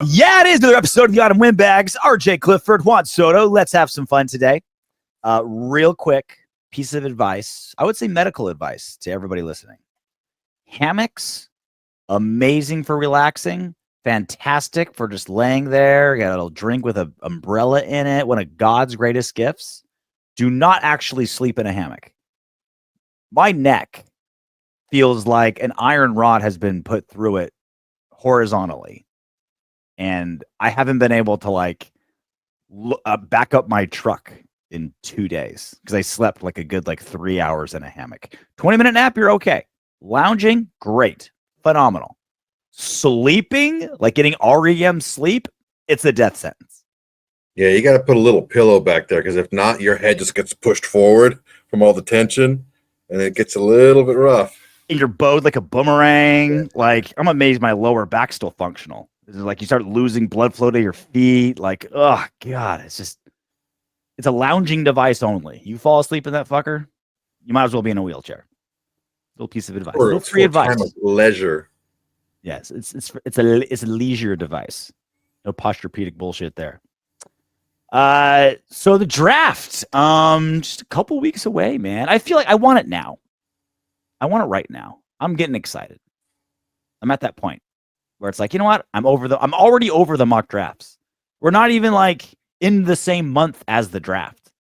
Yeah, it is another episode of the Autumn Windbags. RJ Clifford, Juan Soto. Let's have some fun today. Real quick piece of advice. I would say medical advice to everybody listening. Hammocks, amazing for relaxing. Fantastic for just laying there. You got a little drink with an umbrella in it. One of God's greatest gifts. Do not actually sleep in a hammock. My neck feels like an iron rod has been put through it horizontally. And I haven't been able to back up my truck in 2 days because I slept like a good 3 hours in a hammock. 20-minute nap, you're okay. Lounging, great. Phenomenal. Sleeping, like getting REM sleep, it's a death sentence. Yeah, you got to put a little pillow back there because if not, your head just gets pushed forward from all the tension and it gets a little bit rough. And you're bowed like a boomerang. I'm amazed my lower back's still functional. It's you start losing blood flow to your feet. Oh, God, it's a lounging device only. You fall asleep in that fucker, you might as well be in a wheelchair. Little piece of advice. A little free advice. Time of leisure. Yes, it's a leisure device. No posturepedic bullshit there. So the draft, just a couple weeks away, man. I feel like I want it now. I want it right now. I'm getting excited. I'm at that point where it's you know what? I'm already over the mock drafts. We're not even in the same month as the draft.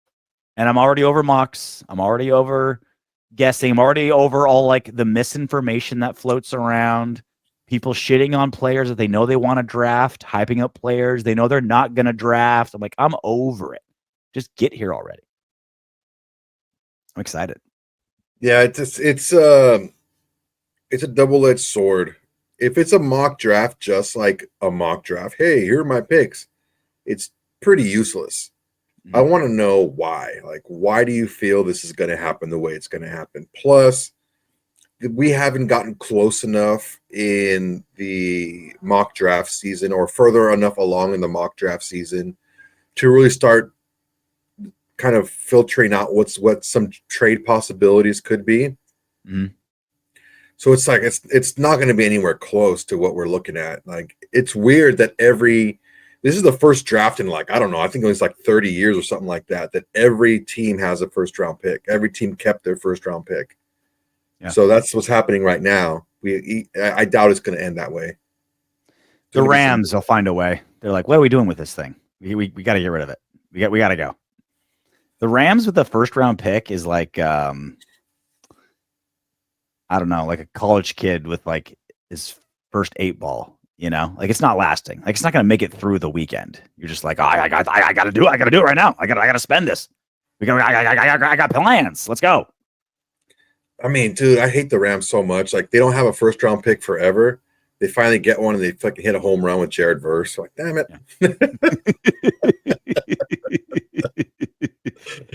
And I'm already over mocks. I'm already over guessing. I'm already over all the misinformation that floats around. People shitting on players that they know they want to draft, hyping up players they know they're not going to draft. I'm over it. Just get here already. I'm excited. Yeah, it's a double-edged sword. If it's a mock draft, just like a mock draft, hey, here are my picks, it's pretty useless. Mm-hmm. I want to know why. Why do you feel this is going to happen the way it's going to happen? Plus, we haven't gotten close enough in the mock draft season or further enough along in the mock draft season to really start kind of filtering out what some trade possibilities could be. Mm-hmm. So it's it's not going to be anywhere close to what we're looking at. It's weird that this is the first draft in I don't know, I think it was 30 years or something like that every team has a first round pick. Every team kept their first round pick. Yeah. So that's what's happening right now. I doubt it's going to end that way. The Rams will find a way. They're what are we doing with this thing? We got to get rid of it. We got to go. The Rams with the first round pick is I don't know, a college kid with his first 8 ball, it's not lasting. It's not going to make it through the weekend. You're just I got to do it. I got to do it right now. I got to spend this. I got plans. Let's go. I mean, dude, I hate the Rams so much. They don't have a first round pick forever. They finally get one and they fucking hit a home run with Jared Verse. Damn it.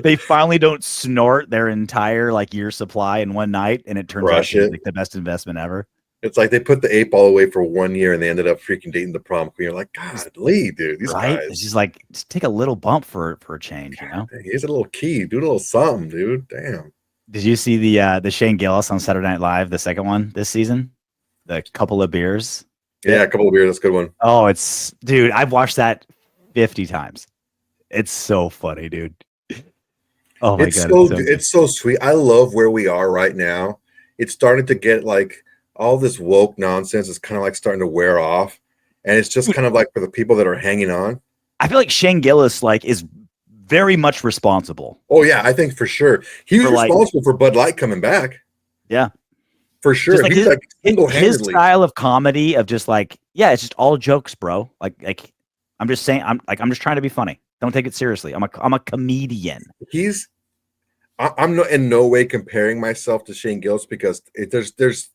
They finally don't snort their entire year supply in one night, and it turns out to be the best investment ever. It's they put the 8 ball away for 1 year and they ended up freaking dating the prom queen. You're golly, dude, these guys. It's just take a little bump for a change, Here's a little key, do a little something, dude. Damn. Did you see the Shane Gillis on Saturday Night Live, the second one this season? The couple of beers. Yeah, a couple of beers. That's a good one. Oh, dude, I've watched that 50 times. It's so funny, dude. Oh my God. It's so sweet. I love where we are right now. It's starting to get all this woke nonsense is kind of starting to wear off. And it's just kind of for the people that are hanging on. I feel like Shane Gillis is very much responsible. Oh yeah, I think for sure. He was responsible for Bud Light coming back. Yeah. For sure. He's his style of comedy of just it's just all jokes, bro. I'm just saying, I'm just trying to be funny. Don't take it seriously. I'm a comedian. I'm not in no way comparing myself to Shane Gillis because there's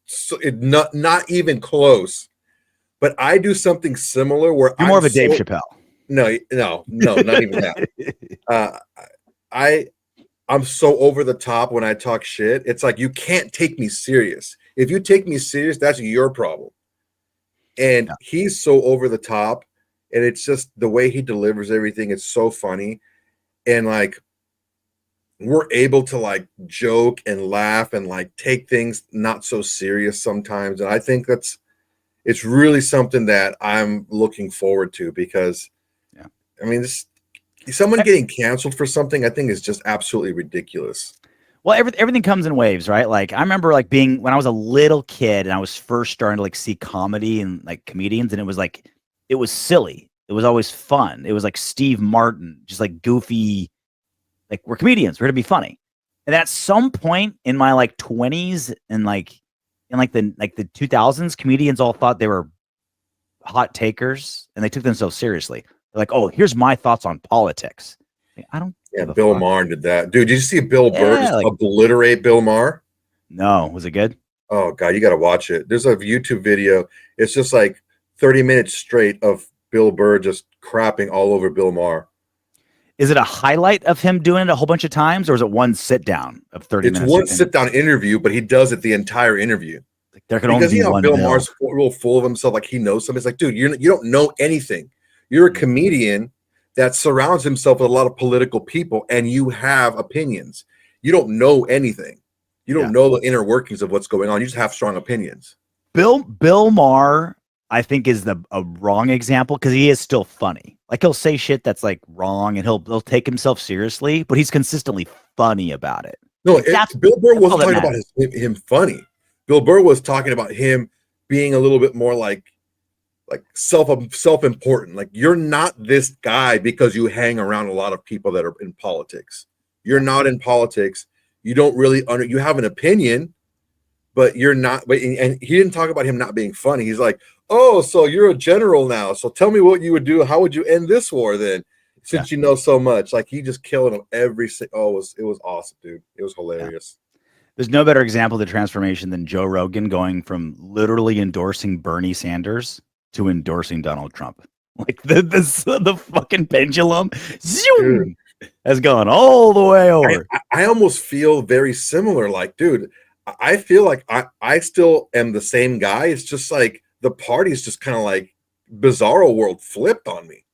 not even close. But I do something similar where you're more of a Dave Chappelle. No, not even that. I'm so over the top when I talk shit. It's you can't take me serious. If you take me serious, that's your problem. And he's so over the top, and it's just the way he delivers everything. It's so funny, and we're able to joke and laugh and take things not so serious sometimes. And I think it's really something that I'm looking forward to because, Yeah. I mean, someone getting canceled for something, I think is just absolutely ridiculous. Well, everything comes in waves, right? Like I remember like being when I was a little kid and I was first starting to like see comedy and like comedians, and it was silly. It was always fun. It was like Steve Martin, just like goofy, like we're comedians, we're gonna be funny. And at some point in my like 20s and like in like the 2000s, comedians all thought they were hot takers and they took themselves seriously. They're like, oh, here's my thoughts on politics. Like, I don't. Yeah, Bill Maher did that. Dude, did you see Bill Burr just obliterate Bill Maher? No. Was it good? Oh, God, you got to watch it. There's a YouTube video. It's just like 30 minutes straight of Bill Burr just crapping all over Bill Maher. Is it a highlight of him doing it a whole bunch of times, or is it one sit down of 30 minutes? It's one sit down interview, but he does it the entire interview. Like there can only be one Bill Maher's real full of himself, like he knows something. It's like, dude, you don't know anything. You're a comedian that surrounds himself with a lot of political people, and you have opinions. You don't know anything. You don't know the inner workings of what's going on. You just have strong opinions. Bill Maher, I think, is a wrong example because he is still funny. Like he'll say shit that's like wrong, and he'll take himself seriously, but he's consistently funny about it. No, like Bill Burr wasn't talking about him funny. Bill Burr was talking about him being a little bit more like self-important. Like you're not this guy because you hang around a lot of people that are in politics. You're not in politics. You don't really you have an opinion, but you're not. And he didn't talk about him not being funny. He's like, oh, so you're a general now. So tell me what you would do. How would you end this war then? Since you know so much. Like he just killed him every. It was awesome, dude. It was hilarious. Yeah. There's no better example of the transformation than Joe Rogan going from literally endorsing Bernie Sanders to endorsing Donald Trump. Like the fucking pendulum zoom, has gone all the way over. I almost feel very similar. Like, dude, I feel like I still am the same guy. It's just like the party's just kind of like bizarro world flipped on me.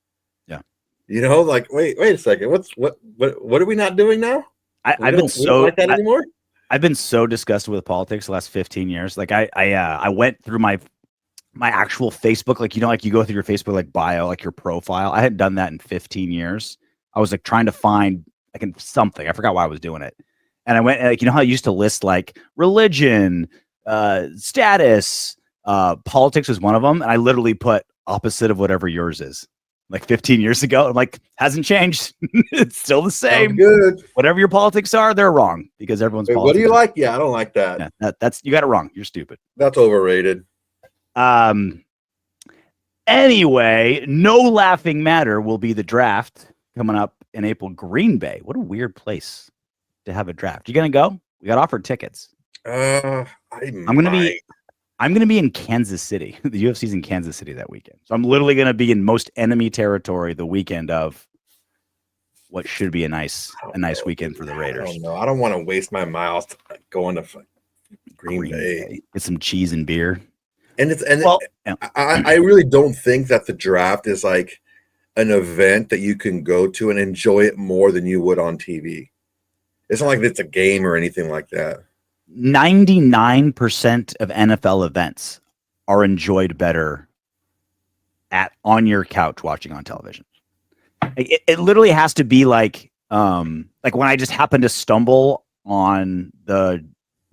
Yeah. You know, like, wait a second. What are we not doing now? I've been so like that anymore. I've been so disgusted with politics the last 15 years. Like I went through my actual Facebook, like, you know, like you go through your Facebook, like bio, like your profile. I hadn't done that in 15 years. I was like trying to find like something. I forgot why I was doing it. And I went, like, you know how I used to list like religion, status, politics was one of them. And I literally put opposite of whatever yours is. Like 15 years ago. I'm like, hasn't changed. It's still the same. Sounds good. Whatever your politics are, they're wrong because everyone's politics. What do you like? Yeah, I don't like that. Yeah, that's you got it wrong. You're stupid. That's overrated. Anyway, no laughing matter will be the draft coming up in April. Green Bay. What a weird place to have a draft. You gonna go? We got offered tickets. I'm gonna be in Kansas City. The UFC's in Kansas City that weekend. So I'm literally gonna be in most enemy territory the weekend of what should be a nice weekend for the Raiders. I don't know. I don't want to waste my miles going to Green Bay. Get some cheese and beer. I really don't think that the draft is like an event that you can go to and enjoy it more than you would on TV. It's not like it's a game or anything like that. 99% of NFL events are enjoyed better on your couch watching on television. It literally has to be like when I just happened to stumble on the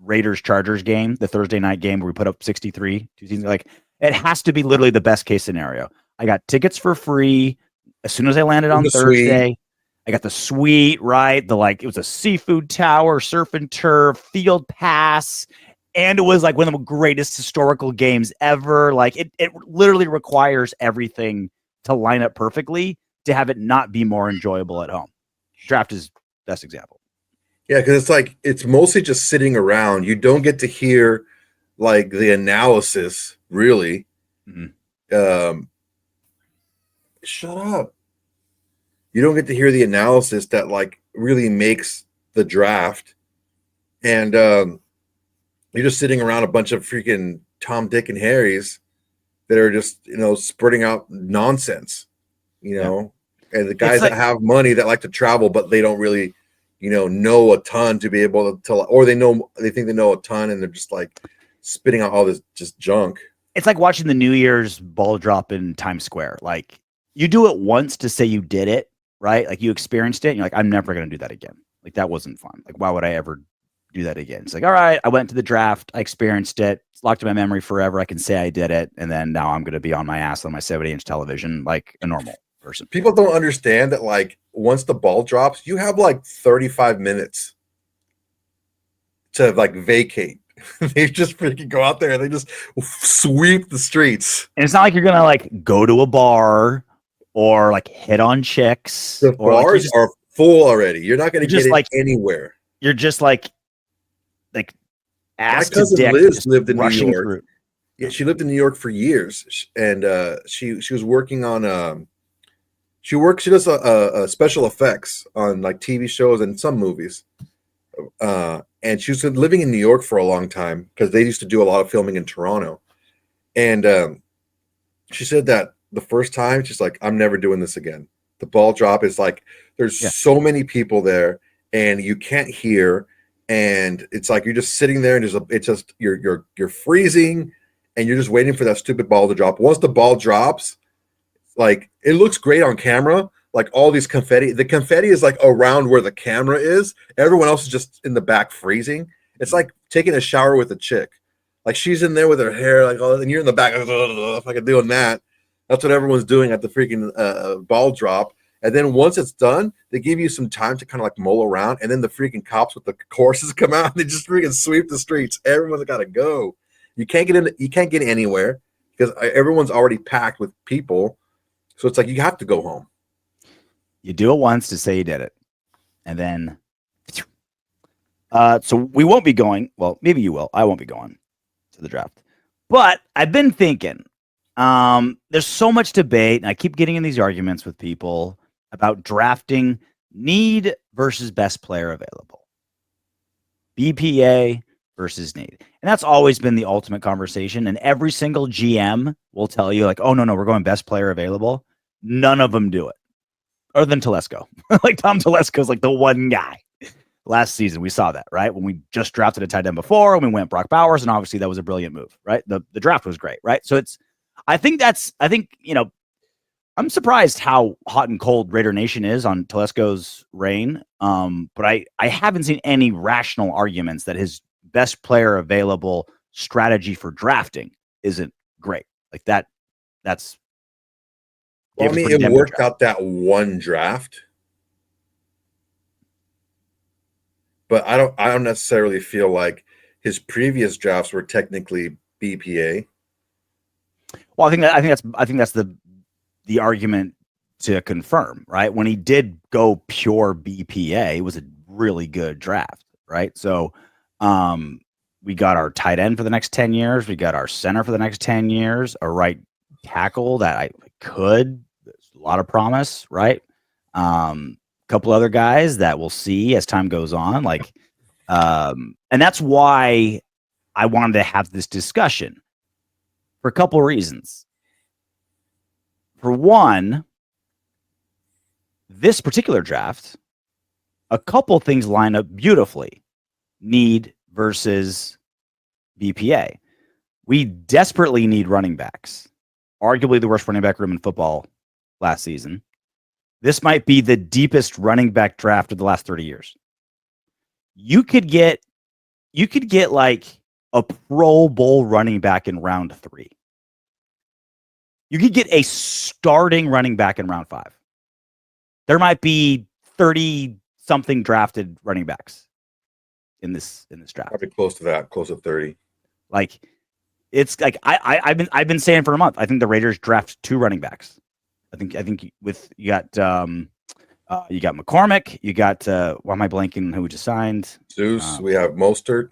Raiders Chargers game, the Thursday night game where we put up 63 2 seasons. Like it has to be literally the best case scenario. I got tickets for free as soon as I landed on Thursday. Suite. I got the suite, right? It was a seafood tower, surf and turf, field pass, and it was like one of the greatest historical games ever. Like it literally requires everything to line up perfectly to have it not be more enjoyable at home. Draft is best example. Yeah, because it's mostly just sitting around. You don't get to hear like the analysis, really. Mm-hmm. Shut up. You don't get to hear the analysis that like really makes the draft. And you're just sitting around a bunch of freaking Tom, Dick, and Harrys that are just, spurting out nonsense, and the guys that have money that like to travel, but they don't really know a ton to be able to tell, or they think they know a ton and they're just like spitting out all this just junk. it's like watching the New Year's ball drop in Times Square. Like you do it once to say you did it, right? Like you experienced it and you're like, I'm never going to do that again. Like that wasn't fun. Like, why would I ever do that again? It's like, all right, I went to the draft. I experienced it. It's locked in my memory forever. I can say I did it. And then now I'm going to be on my ass on my 70-inch television like a normal person. People don't understand that, like, once the ball drops, you have like 35 minutes to like vacate. They just freaking go out there and they just sweep the streets. And it's not like you're going to like go to a bar or like hit on chicks. The or bars like are full already. You're not going to get it like anywhere. You're just like ass my cousin to dick Liz lived in New York. Through. Yeah, she lived in New York for years, and she was working on she does a special effects on like TV shows and some movies. And she was living in New York for a long time because they used to do a lot of filming in Toronto. And she said that the first time she's like, I'm never doing this again. The ball drop is like there's so many people there and you can't hear, and it's like you're just sitting there and it's just you're freezing and you're just waiting for that stupid ball to drop. Once the ball drops, like it looks great on camera, like all these confetti. The confetti is like around where the camera is. Everyone else is just in the back freezing. It's like taking a shower with a chick. Like she's in there with her hair, like, and you're in the back, like doing that. That's what everyone's doing at the freaking ball drop. And then once it's done, they give you some time to kind of like mull around. And then the freaking cops with the horses come out and they just freaking sweep the streets. Everyone's got to go. You can't get in. You can't get anywhere because everyone's already packed with people. So it's like you have to go home. You do it once to say you did it. And then, so we won't be going. Well, maybe you will. I won't be going to the draft. But I've been thinking, there's so much debate, and I keep getting in these arguments with people about drafting need versus best player available. BPA versus need. And that's always been the ultimate conversation. And every single GM will tell you, like, oh, no, we're going best player available. None of them do it. Other than Telesco. Like Tom Telesco is like the one guy. Last season, we saw that, right? When we just drafted a tight end before, and we went Brock Bowers, and obviously that was a brilliant move, right? The draft was great, right? So I think, I'm surprised how hot and cold Raider Nation is on Telesco's reign. But I haven't seen any rational arguments that his best player available strategy for drafting isn't great. Like that's. Well, I mean, it worked out that one draft. But I don't necessarily feel like his previous drafts were technically BPA. Well, I think that's the argument to confirm, right? When he did go pure BPA, it was a really good draft, right? So we got our tight end for the next 10 years. We got our center for the next 10 years, a right tackle that there's a lot of promise, right? Couple other guys that we'll see as time goes on, and that's why I wanted to have this discussion for a couple reasons. For one, this particular draft, a couple things line up beautifully. Need versus BPA. We desperately need running backs. Arguably the worst running back room in football last season. This might be the deepest running back draft of the last 30 years. You could get like a Pro Bowl running back in round 3. You could get a starting running back in round 5. There might be 30 something drafted running backs in this draft. Probably close to that, close to 30. Like it's like I've been saying for a month. I think the Raiders draft 2 running backs. I think you got McCormick, you got why am I blanking who we just signed? Zeus, we have Mostert,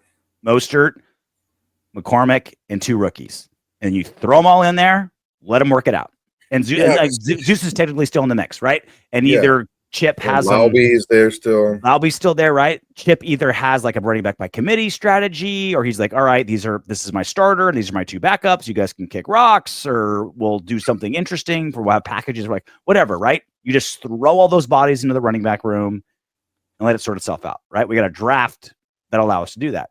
McCormick, and 2 rookies, and you throw them all in there, let them work it out. And Zeus is technically still in the mix, right? And either Chip has Laubie's there still. Laubie's still there, right? Chip either has like a running back by committee strategy, or he's like, all right, this is my starter, and these are my 2 backups. You guys can kick rocks, or we'll do something interesting for what packages, like whatever, right? You just throw all those bodies into the running back room and let it sort itself out, right? We got a draft that allow us to do that.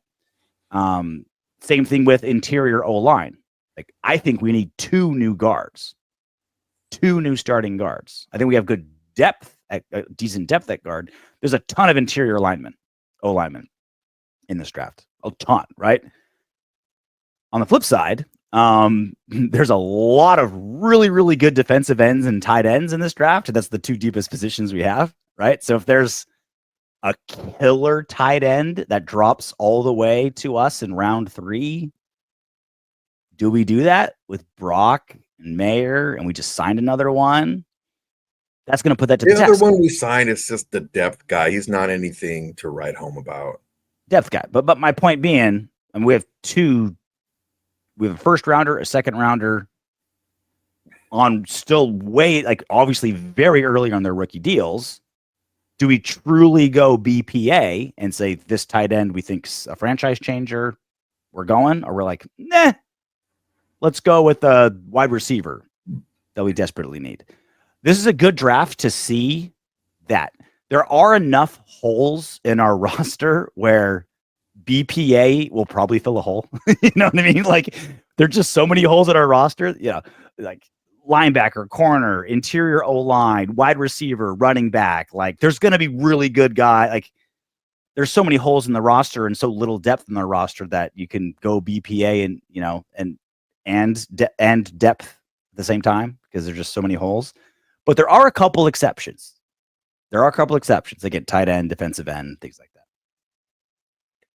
Same thing with interior O-line. Like, I think we need 2 new guards, 2 new starting guards. I think we have good depth, decent depth at guard. There's a ton of interior linemen, O-linemen in this draft, a ton, right? On the flip side, there's a lot of really, really good defensive ends and tight ends in this draft. That's the 2 deepest positions we have, right? So if there's a killer tight end that drops all the way to us in round 3, do we do that with Brock and Mayer and we just signed another one? That's going to put that to the test. The other one we signed is just the depth guy. He's not anything to write home about. Depth guy. But my point being, and we have a first rounder, a second rounder on still way, like obviously very early on their rookie deals. Do we truly go BPA and say this tight end we think's a franchise changer? We're going, or we're like, nah, let's go with a wide receiver that we desperately need. This is a good draft to see that there are enough holes in our roster where BPA will probably fill a hole. You know what I mean? Like, there's just so many holes in our roster. You know, like linebacker, corner, interior O-line, wide receiver, running back. Like, there's going to be really good guy. Like, there's so many holes in the roster and so little depth in the roster that you can go BPA and, you know, and depth at the same time because there's just so many holes. But there are a couple exceptions. Again, tight end, defensive end, things like that.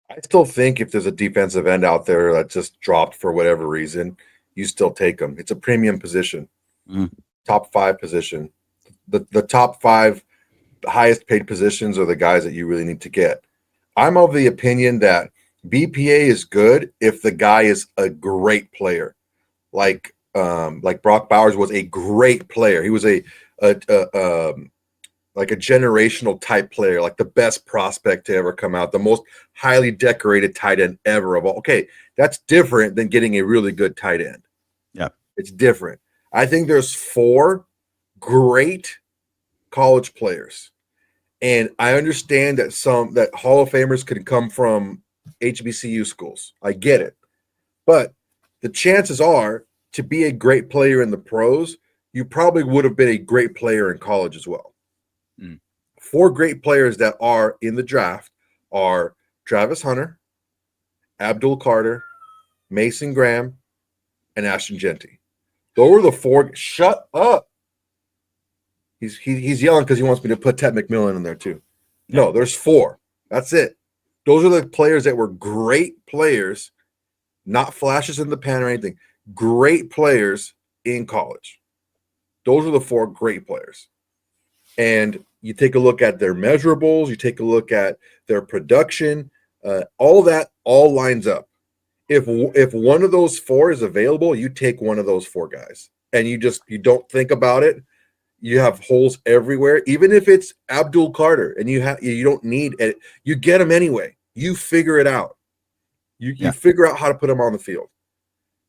I still think if there's a defensive end out there that just dropped for whatever reason, you still take them. It's a premium position, top 5 position. The top 5 highest paid positions are the guys that you really need to get. I'm of the opinion that BPA is good if the guy is a great player, like Brock Bowers was a great player. He was like a generational type player, like the best prospect to ever come out, the most highly decorated tight end ever of all. Okay, that's different than getting a really good tight end. Yeah, it's different. I think there's 4 great college players, and I understand that Hall of Famers could come from HBCU schools. I get it, but the chances are to be a great player in the pros, you probably would have been a great player in college as well. 4 great players that are in the draft are Travis Hunter, Abdul Carter, Mason Graham, and Ashton Jeanty. Those are the 4. Shut up. He's yelling because he wants me to put Ted McMillan in there too. No, there's 4. That's it. Those are the players that were great players, not flashes in the pan or anything. Great players in college. Those are the 4 great players. And you take a look at their measurables, you take a look at their production, all that all lines up. If one of those 4 is available, you take one of those 4 guys, and you don't think about it. You have holes everywhere, even if it's Abdul Carter, and you don't need it. You get him anyway. You figure it out. You figure out how to put him on the field,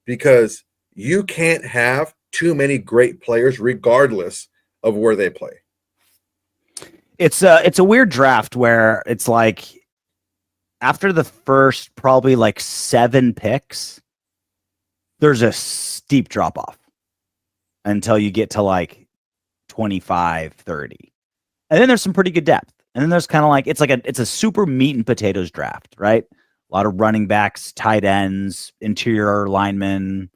because you can't have too many great players regardless of where they play. It's a weird draft where it's like after the first probably like 7 picks, there's a steep drop off until you get to like 25, 30. And then there's some pretty good depth. And then there's kind of like it's a super meat and potatoes draft, right? A lot of running backs, tight ends, interior linemen,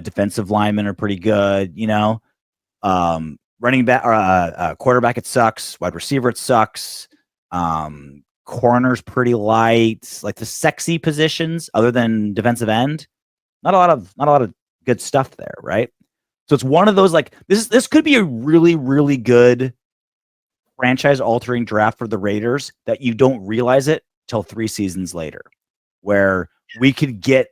defensive linemen are pretty good, you know. Running back or quarterback, it sucks. Wide receiver, it sucks. Corner's pretty light. Like the sexy positions, other than defensive end, not a lot of good stuff there, right? So it's one of those like this could be a really, really good franchise-altering draft for the Raiders that you don't realize it till 3 seasons later, where we could get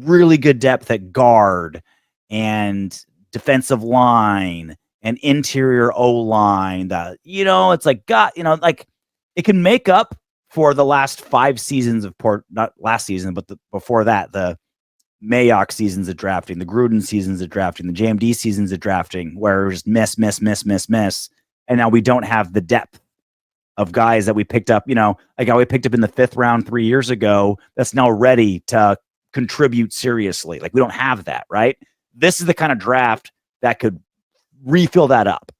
really good depth at guard and defensive line and interior O-line that, you know, it's like, God, you know, like it can make up for the last 5 seasons of not last season, but before that, the Mayock seasons of drafting, the Gruden seasons of drafting, the JMD seasons of drafting, where it was just miss. And now we don't have the depth of guys that we picked up, you know, like how we picked up in the 5th round 3 years ago, that's now ready to contribute seriously. Like we don't have that, right? This is the kind of draft that could refill that up.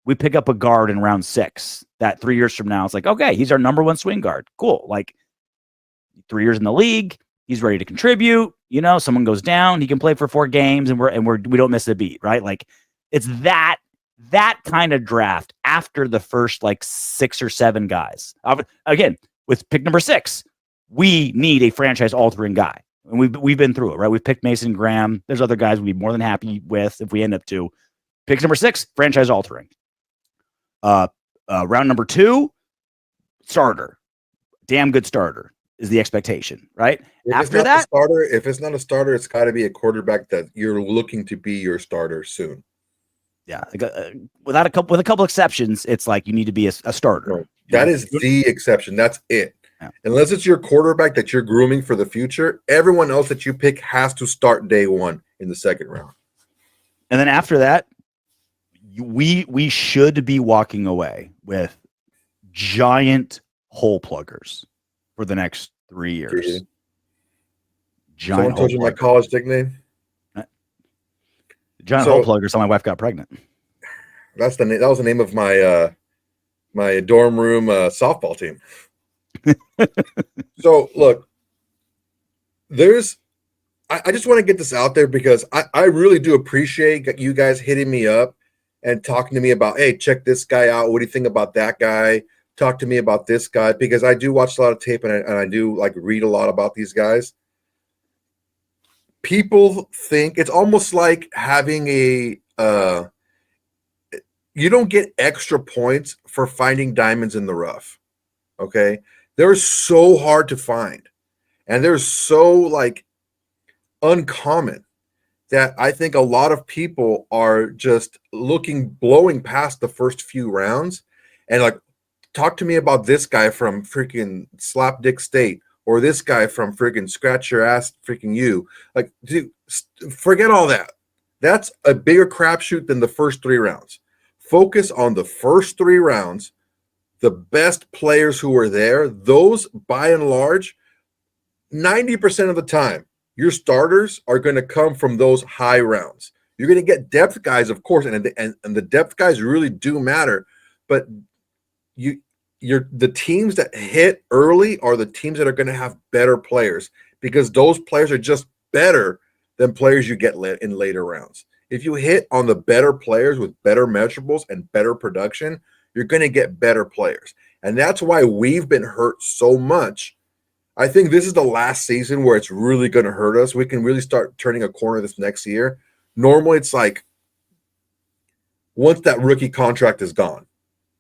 We pick up a guard in round 6 that 3 years from now, it's like, okay, he's our number 1 swing guard. Cool. Like 3 years in the league, he's ready to contribute. You know, someone goes down, he can play for 4 games and we don't miss a beat, right? Like it's that kind of draft after the first like 6 or 7 guys. Again, with pick number 6, we need a franchise altering guy. And we've been through it, right? We've picked Mason Graham. There's other guys we'd be more than happy with if we end up to. Pick number 6, franchise altering. Round number 2, starter. Damn good starter is the expectation, right? After that, if it's not a starter, it's got to be a quarterback that you're looking to be your starter soon. Yeah, with a couple exceptions, it's like you need to be a starter. Right. That is the exception. That's it. Yeah. Unless it's your quarterback that you're grooming for the future, everyone else that you pick has to start day 1 in the second round. And then after that, we should be walking away with giant hole pluggers for the next 3 years. Giant. Someone told you my college nickname? Giant hole pluggers. So my wife got pregnant. That was the name of my my dorm room softball team. So look, I just want to get this out there because I really do appreciate you guys hitting me up and talking to me about, hey, check this guy out. What do you think about that guy? Talk to me about this guy, because I do watch a lot of tape and I do like read a lot about these guys. People think it's almost like having you don't get extra points for finding diamonds in the rough. Okay. They're so hard to find and they're so like uncommon that I think a lot of people are just blowing past the first few rounds and like, talk to me about this guy from freaking Slapdick State or this guy from freaking Scratch Your Ass freaking you. Like, dude, forget all that. That's a bigger crapshoot than the first 3 rounds. Focus on the first 3 rounds. The best players who are there, those by and large, 90% of the time, your starters are going to come from those high rounds. You're going to get depth guys, of course, and the depth guys really do matter. But the teams that hit early are the teams that are going to have better players because those players are just better than players you get in later rounds. If you hit on the better players with better measurables and better production, you're going to get better players. And that's why we've been hurt so much. I think this is the last season where it's really going to hurt us. We can really start turning a corner this next year. Normally, it's like once that rookie contract is gone,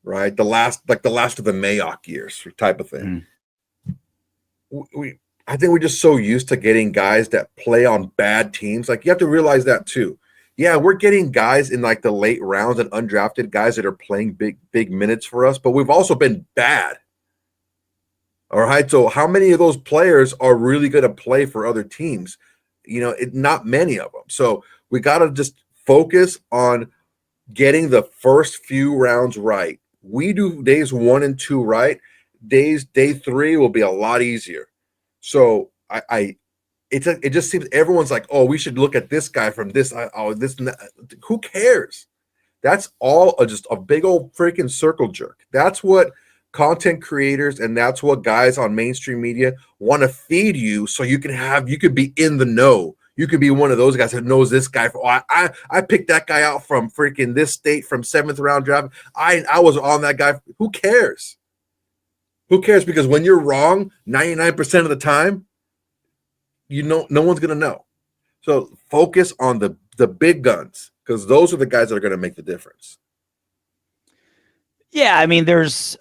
right? The last of the Mayock years type of thing. I think we're just so used to getting guys that play on bad teams. Like you have to realize that too. Yeah, we're getting guys in like the late rounds and undrafted guys that are playing big minutes for us, but we've also been bad. All right. So how many of those players are really going to play for other teams? You know, not many of them. So we got to just focus on getting the first few rounds right. We do days 1 and 2 right. Day 3 will be a lot easier. So it just seems everyone's like, oh, we should look at this guy from this. This and that. Who cares? That's all just a big old freaking circle jerk. That's what content creators and that's what guys on mainstream media want to feed you so you could be in the know. You could be one of those guys that knows this guy. I picked that guy out from freaking this state from 7th round draft. I was on that guy. Who cares? Who cares? Because when you're wrong 99% of the time, no one's going to know. So focus on the big guns because those are the guys that are going to make the difference. Yeah, I mean, there's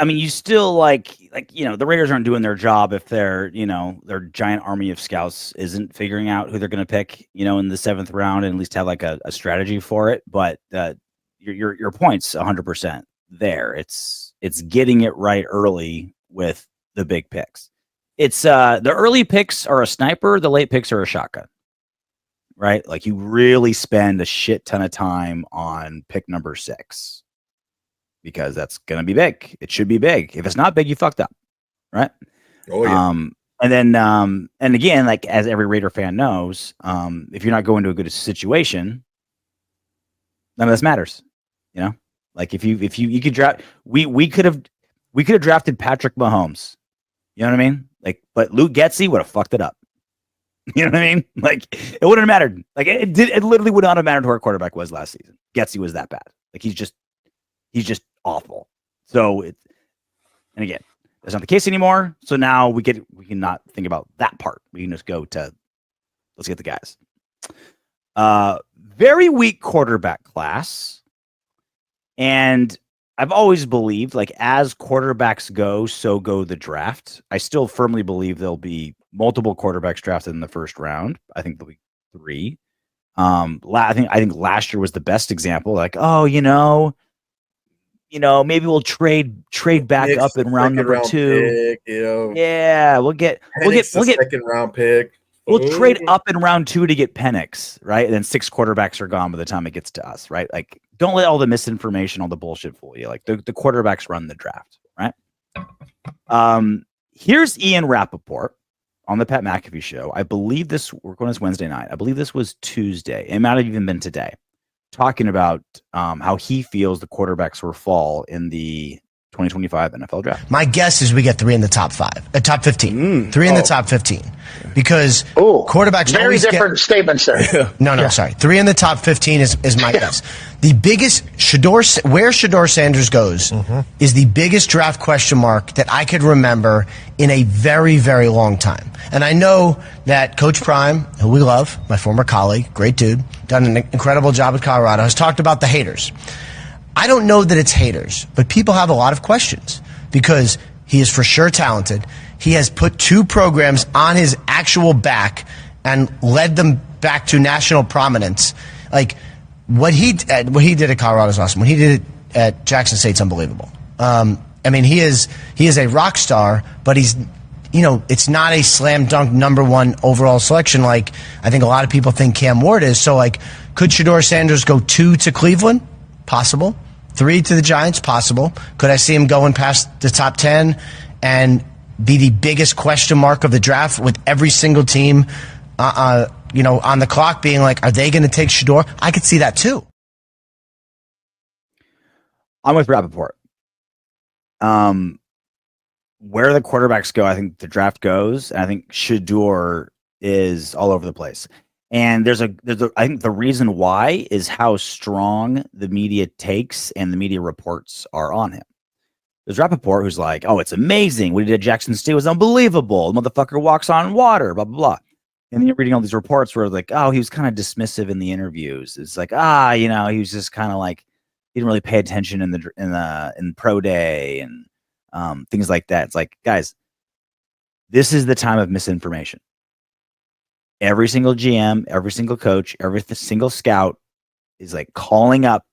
you still like the Raiders aren't doing their job if their giant army of scouts isn't figuring out who they're going to pick, in the 7th round and at least have like a strategy for it. But your point's 100% there. It's getting it right early with the big picks. It's the early picks are a sniper, the late picks are a shotgun. Right? Like you really spend a shit ton of time on pick number 6 because that's going to be big. It should be big. If it's not big, you fucked up. Right? Oh yeah. And again, like as every Raider fan knows, if you're not going to a good situation, none of this matters. You know, like if you could draft, we could have drafted Patrick Mahomes. You know what I mean? Like, but Luke Getsy would have fucked it up. You know what I mean? Like, it wouldn't have mattered. Like, it literally would not have mattered who our quarterback was last season. Getsy was that bad. Like, he's just awful. So and again, that's not the case anymore. So now we can not think about that part. We can just go to let's get the guys. Very weak quarterback class. And I've always believed, like, as quarterbacks go, so go the draft. I still firmly believe there'll be multiple quarterbacks drafted in the first round. I think there'll be 3. I think last year was the best example. Like, oh, maybe we'll trade back Nick's up in round number 2. Pick, Yeah, we'll get second round pick. We'll trade up in round 2 to get Penix, right? And then 6 quarterbacks are gone by the time it gets to us, right? Like, don't let all the misinformation, all the bullshit fool you. Like, the quarterbacks run the draft, right? Here's Ian Rappaport on the Pat McAfee show. I believe we're going this Wednesday night. I believe this was Tuesday. It might have even been today. Talking about how he feels the quarterbacks will fall in the 2025 NFL draft. My guess is we get 3 in the top 15. 3 in the top 15. Because quarterbacks very always different statements there. No, sorry. 3 in the top 15 is my guess. The biggest where Shedeur Sanders goes is the biggest draft question mark that I could remember in a very, very long time. And I know that Coach Prime, who we love, my former colleague, great dude, done an incredible job at Colorado, has talked about the haters. I don't know that it's haters, but people have a lot of questions because he is for sure talented. He has put 2 programs on his actual back and led them back to national prominence. Like what he did at Colorado is awesome. What he did at Jackson State's unbelievable. I mean, he is a rock star, but he's, it's not a slam dunk number 1 overall selection like I think a lot of people think Cam Ward is. So like, could Shedeur Sanders go 2 to Cleveland? Possible. 3 to the Giants? Possible. Could I see him going past the top 10 and be the biggest question mark of the draft with every single team, on the clock being like, are they going to take Shedeur? I could see that too. I'm with Rappaport. Where the quarterbacks go, I think the draft goes, and I think Shedeur is all over the place. And I think the reason why is how strong the media takes and the media reports are on him. There's Rappaport who's like, oh, it's amazing. What he did at Jackson State was unbelievable. The motherfucker walks on water, blah, blah, blah. And then you're reading all these reports where like, oh, he was kind of dismissive in the interviews. It's like, he was just kind of like, he didn't really pay attention in pro day and things like that. It's like, guys, this is the time of misinformation. Every single GM, every single coach, every single scout is like calling up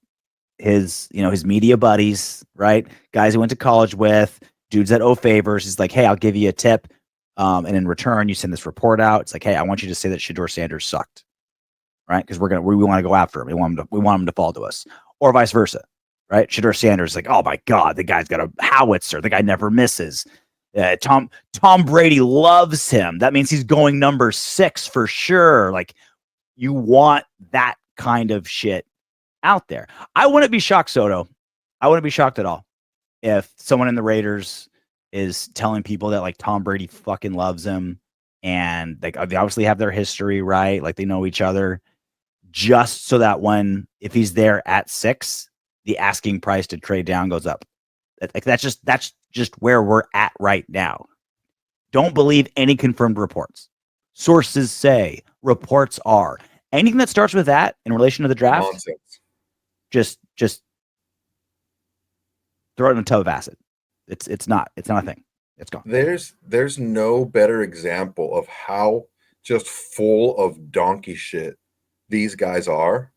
his media buddies, right? Guys he went to college with, dudes that owe favors. He's like, hey, I'll give you a tip. And in return, you send this report out. It's like, hey, I want you to say that Shedeur Sanders sucked, right? Because we want to go after him. We want him to fall to us, or vice versa, right? Shedeur Sanders is like, oh my God, the guy's got a howitzer. The guy never misses. Tom Brady loves him. That means he's going number 6 for sure. Like, you want that kind of shit out there. I wouldn't be shocked, Soto. I wouldn't be shocked at all if someone in the Raiders is telling people that like Tom Brady fucking loves him, and they obviously have their history, right? Like they know each other, just so that if he's there at 6, the asking price to trade down goes up. Like that's just where we're at right now. Don't believe any confirmed reports. Sources say, reports are. Anything that starts with that in relation to the draft, nonsense. Just throw it in a tub of acid. It's not a thing. It's gone. There's no better example of how just full of donkey shit these guys are.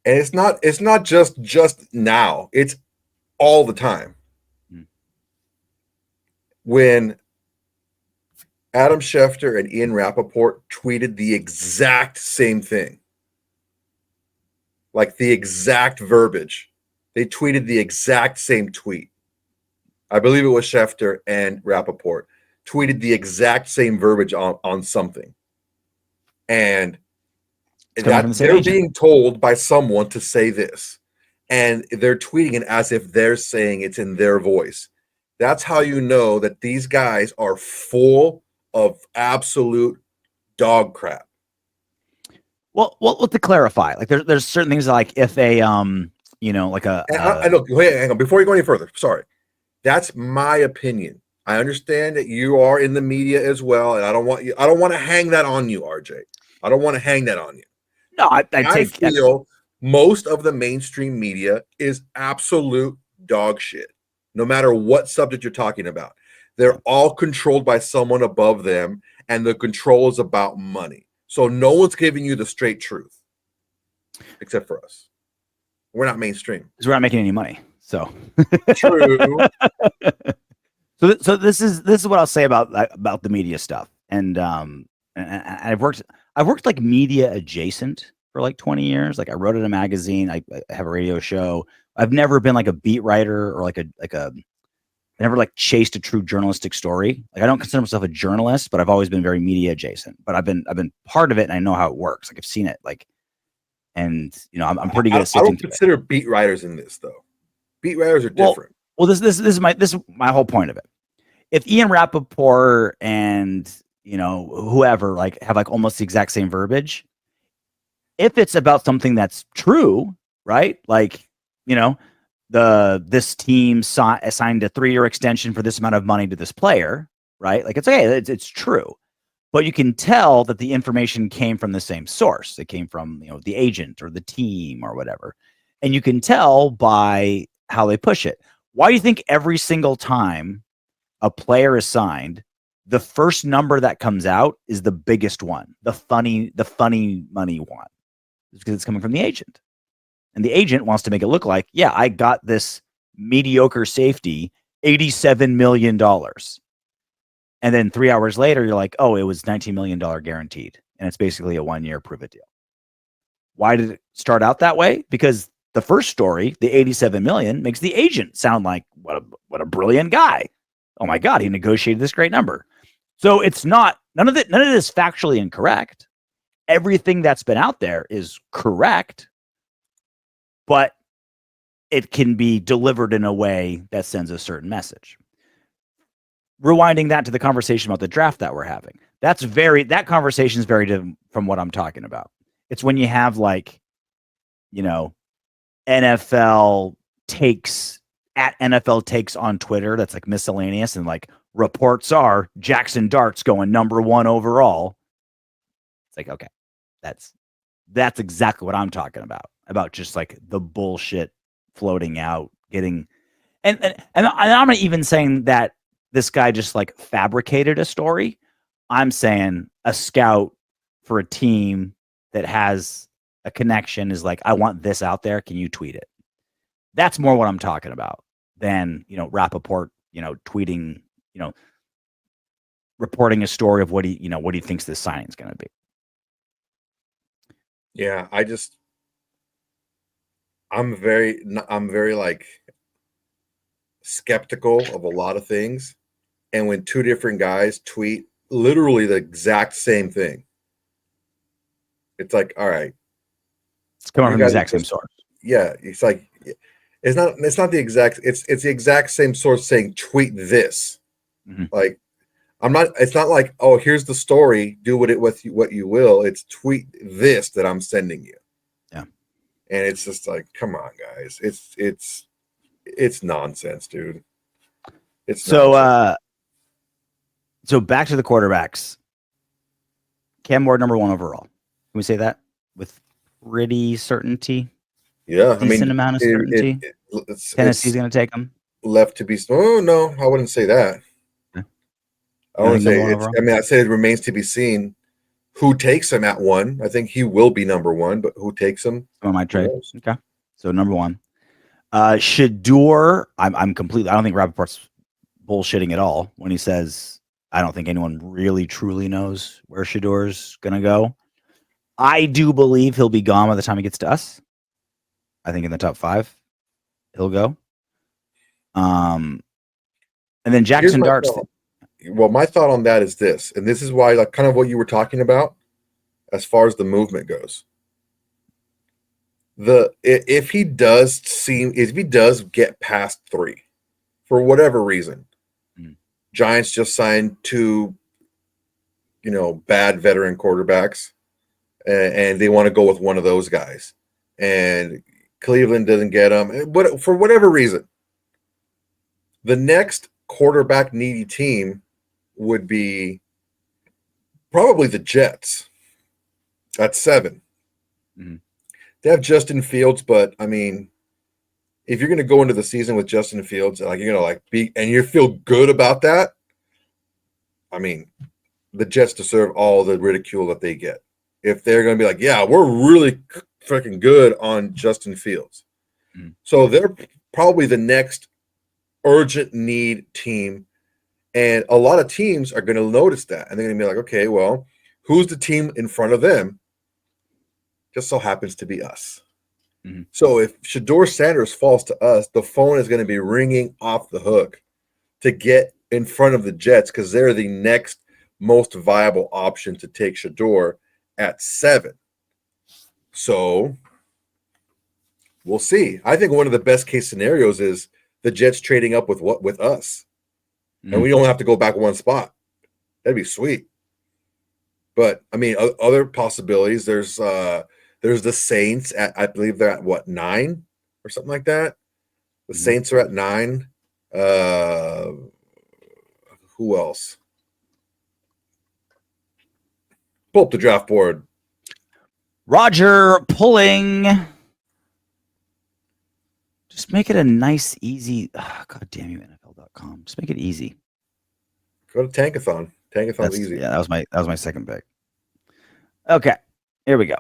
And it's not just now. It's all the time. When Adam Schefter and Ian Rappaport tweeted the exact same thing, like the exact verbiage, they tweeted the exact same tweet. I believe it was Schefter and Rappaport, tweeted the exact same verbiage on something. And that they're being told by someone to say this. And they're tweeting it as if they're saying it's in their voice. That's how you know that these guys are full of absolute dog crap. Well, to clarify, like there's certain things like if a like a I look, hang on, before you go any further, sorry. That's my opinion. I understand that you are in the media as well, and I don't want to hang that on you, RJ. I don't want to hang that on you. No, I feel most of the mainstream media is absolute dog shit. No matter what subject you're talking about, they're all controlled by someone above them, and the control is about money. So no one's giving you the straight truth, except for us. We're not mainstream. Because we're not making any money. So true. So this is what I'll say about the media stuff. And I've worked like media adjacent for like 20 years. Like I wrote in a magazine. I have a radio show. I've never been like a beat writer or I never like chased a true journalistic story. Like I don't consider myself a journalist, but I've always been very media adjacent. But I've been part of it, and I know how it works. Like I've seen it. Like, and I'm pretty good at sifting. I don't consider beat writers in this though. Beat writers are different. Well, this is my whole point of it. If Ian Rappaport and whoever like have like almost the exact same verbiage, if it's about something that's true, right? Like this team assigned a 3-year extension for this amount of money to this player, right? Like it's okay, it's true, but you can tell that the information came from the same source. It came from the agent or the team or whatever, and you can tell by how they push it. Why do you think every single time a player is signed, the first number that comes out is the biggest one, the funny money one? It's because it's coming from the agent. And the agent wants to make it look like, yeah, I got this mediocre safety, $87 million. And then 3 hours later, you're like, oh, it was $19 million guaranteed. And it's basically a 1-year prove it deal. Why did it start out that way? Because the first story, the 87 million, makes the agent sound like what a brilliant guy. Oh my God, he negotiated this great number. So it's not, none of it is factually incorrect. Everything that's been out there is correct, but it can be delivered in a way that sends a certain message. Rewinding that to the conversation about the draft that we're having, that conversation is very different from what I'm talking about. It's when you have like, NFL takes at NFL takes on Twitter. That's like miscellaneous. And like reports are Jackson Dart's going number 1 overall. It's like, okay, that's exactly what I'm talking about just like the bullshit floating out, getting, and I'm not even saying that this guy just like fabricated a story. I'm saying a scout for a team that has a connection is like, I want this out there. Can you tweet it? That's more what I'm talking about than, Rappaport, tweeting, reporting a story of what he thinks this signing is going to be. Yeah, I'm very like skeptical of a lot of things. And when 2 different guys tweet literally the exact same thing, it's like, all right, it's coming from the exact same source. Yeah, it's like it's not the exact. It's the exact same source saying tweet this. Mm-hmm. Like it's not like, oh, here's the story, do with it with what you will. It's tweet this that I'm sending you. Yeah, and it's just like, come on, guys, it's nonsense, dude. It's so so back to the quarterbacks. Cam Ward number 1 overall. Can we say that with pretty certainty? Yeah, decent amount of certainty. Tennessee's going to take him. Left to be. Oh no, I wouldn't say that. Yeah. I wouldn't say. I say it remains to be seen who takes him at 1. I think he will be number 1, but who takes him? On my trade. Okay, so number 1. Shedeur. I'm completely. I don't think Rappaport's bullshitting at all when he says I don't think anyone really truly knows where Shedeur's going to go. I do believe he'll be gone by the time he gets to us. I think in the top 5, he'll go. And then Jackson Dart's. Well, my thought on that is this, and this is why, like, kind of what you were talking about, as far as the movement goes. If he does get past 3, for whatever reason, Giants just signed 2, bad veteran quarterbacks, and they want to go with one of those guys, and Cleveland doesn't get them, but for whatever reason, the next quarterback needy team would be probably the Jets at 7. Mm-hmm. They have Justin Fields, but I mean, if you're going to go into the season with Justin Fields, like you're going to and you feel good about that, I mean, the Jets deserve all the ridicule that they get. If they're going to be like, yeah, we're really freaking good on Justin Fields. Mm-hmm. So they're probably the next urgent need team. And a lot of teams are going to notice that. And they're going to be like, okay, well, who's the team in front of them? Just so happens to be us. Mm-hmm. So if Shedeur Sanders falls to us, the phone is going to be ringing off the hook to get in front of the Jets because they're the next most viable option to take Shedeur at 7. So we'll see. I think one of the best case scenarios is the Jets trading up with us. And we don't have to go back one spot. That'd be sweet. But I mean, other possibilities. There's the Saints at, I believe they're at 9 or something like that. The Saints are at 9. Who else? Pull up the draft board. Roger pulling. Just make it a nice, easy. Oh, God damn you, NFL.com. Just make it easy. Go to Tankathon. Tankathon's easy. Yeah, that was my second pick. Okay, here we go.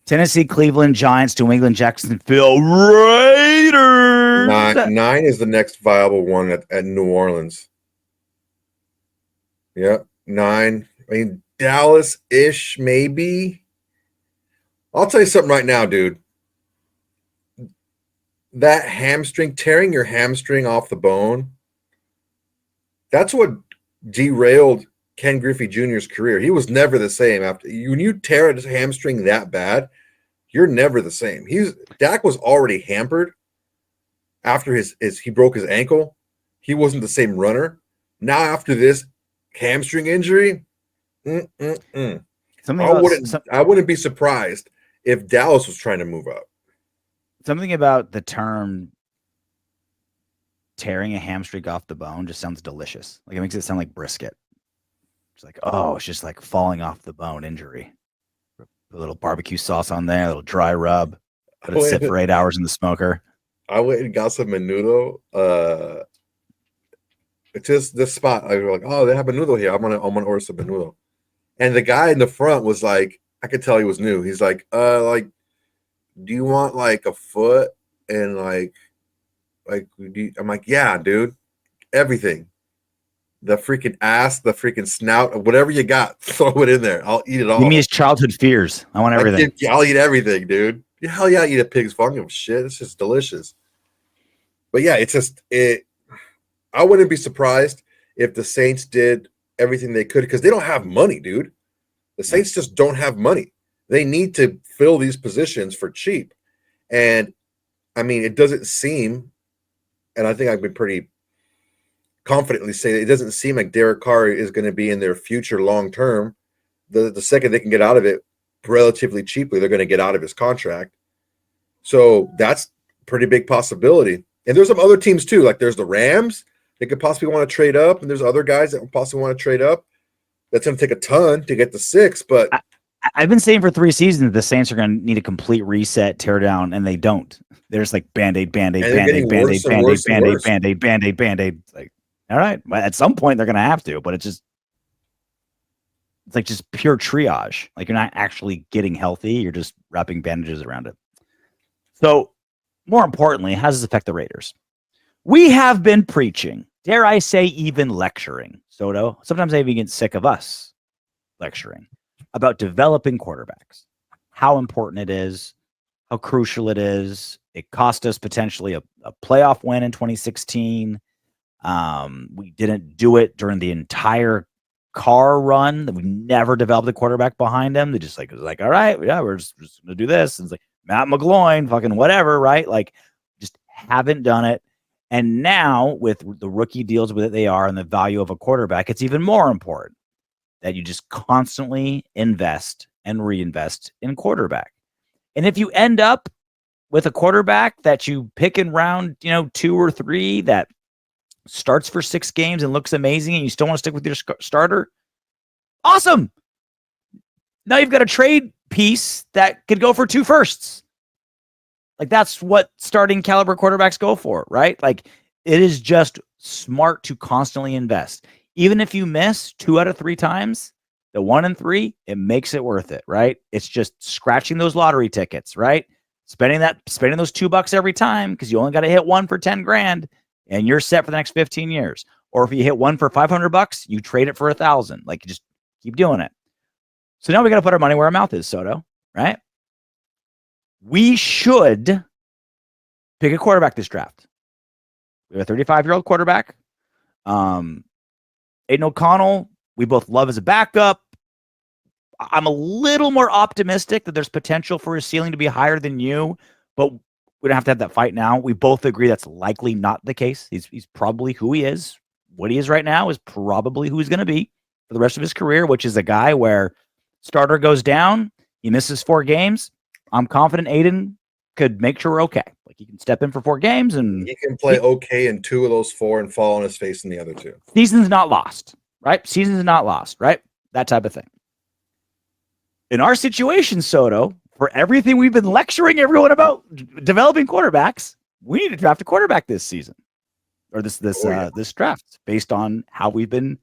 Tennessee, Cleveland, Giants, New England, Jacksonville, Raiders. 9 is the next viable one at New Orleans. Yeah, 9. I mean, Dallas-ish, maybe. I'll tell you something right now, dude. That hamstring, tearing your hamstring off the bone, that's what derailed Ken Griffey Jr.'s career. He was never the same after. When you tear a hamstring that bad, you're never the same. Dak was already hampered after he broke his ankle. He wasn't the same runner. Now after this hamstring injury, I wouldn't be surprised if Dallas was trying to move up. Something about the term tearing a hamstring off the bone just sounds delicious. Like it makes it sound like brisket. It's like, oh, it's just like falling off the bone injury. Put a little barbecue sauce on there, a little dry rub. Let it sit for 8 hours in the smoker. I went and got some menudo. It's just this spot. I was like, oh, they have menudo here. I'm gonna order some menudo. And the guy in the front was like, I could tell he was new. He's like, do you want like a foot and like I'm like, yeah, dude, everything. The freaking ass, the freaking snout, whatever you got, throw it in there. I'll eat it all. Give me his childhood fears. I want everything. I'll eat everything, dude. Hell yeah, I eat a pig's fucking shit. It's just delicious. But yeah, I wouldn't be surprised if the Saints did everything they could because they don't have money, dude. The Saints just don't have money. They need to fill these positions for cheap. And I mean, it doesn't seem, and I think I've been pretty confidently saying it doesn't seem like Derek Carr is going to be in their future long term. The second they can get out of it relatively cheaply, they're going to get out of his contract. So that's a pretty big possibility. And there's some other teams too, like there's the Rams. They could possibly want to trade up, and there's other guys that possibly want to trade up. That's going to take a ton to get to 6, but I've been saying for 3 seasons the Saints are going to need a complete reset, tear down, and they don't. They're just like Band-Aid, Band-Aid, Band-Aid, Band-Aid, Band-Aid, Band-Aid, Band-Aid, Band-Aid, Band-Aid. Like, all right, at some point they're going to have to, but it's like just pure triage. Like you're not actually getting healthy. You're just wrapping bandages around it. So more importantly, how does this affect the Raiders? We have been preaching, dare I say, even lecturing, Soto. Sometimes I even get sick of us lecturing about developing quarterbacks, how important it is, how crucial it is. It cost us potentially a playoff win in 2016. We didn't do it during the entire Carr run. That we never developed a quarterback behind him. They just like, it was like, all right, yeah, we're just gonna do this. And it's like Matt McGloin, fucking whatever, right? Like, just haven't done it. And now with the rookie deals with it, they are, and the value of a quarterback, it's even more important that you just constantly invest and reinvest in quarterback. And if you end up with a quarterback that you pick in round, 2 or 3 that starts for 6 games and looks amazing, and you still want to stick with your starter, awesome. Now you've got a trade piece that could go for 2 firsts. Like, that's what starting caliber quarterbacks go for, right? Like, it is just smart to constantly invest. Even if you miss 2 out of 3 times, the 1 and 3, it makes it worth it, right? It's just scratching those lottery tickets, right? Spending those $2 every time, because you only got to hit 1 for 10 grand. And you're set for the next 15 years. Or if you hit 1 for $500, you trade it for 1,000. Like, you just keep doing it. So now we got to put our money where our mouth is, Soto, right? We should pick a quarterback this draft. We have a 35-year-old quarterback. Aiden O'Connell, we both love as a backup. I'm a little more optimistic that there's potential for his ceiling to be higher than you, but we don't have to have that fight now. We both agree that's likely not the case. He's probably who he is. What he is right now is probably who he's going to be for the rest of his career, which is a guy where starter goes down, he misses 4 games. I'm confident Aiden could make sure we're okay. Like, he can step in for 4 games and he can play okay in 2 of those 4 and fall on his face in the other 2. Season's not lost, right? Season's not lost, right? That type of thing. In our situation, Soto, for everything we've been lecturing everyone about developing quarterbacks, we need to draft a quarterback this season, or this draft, based on how we've been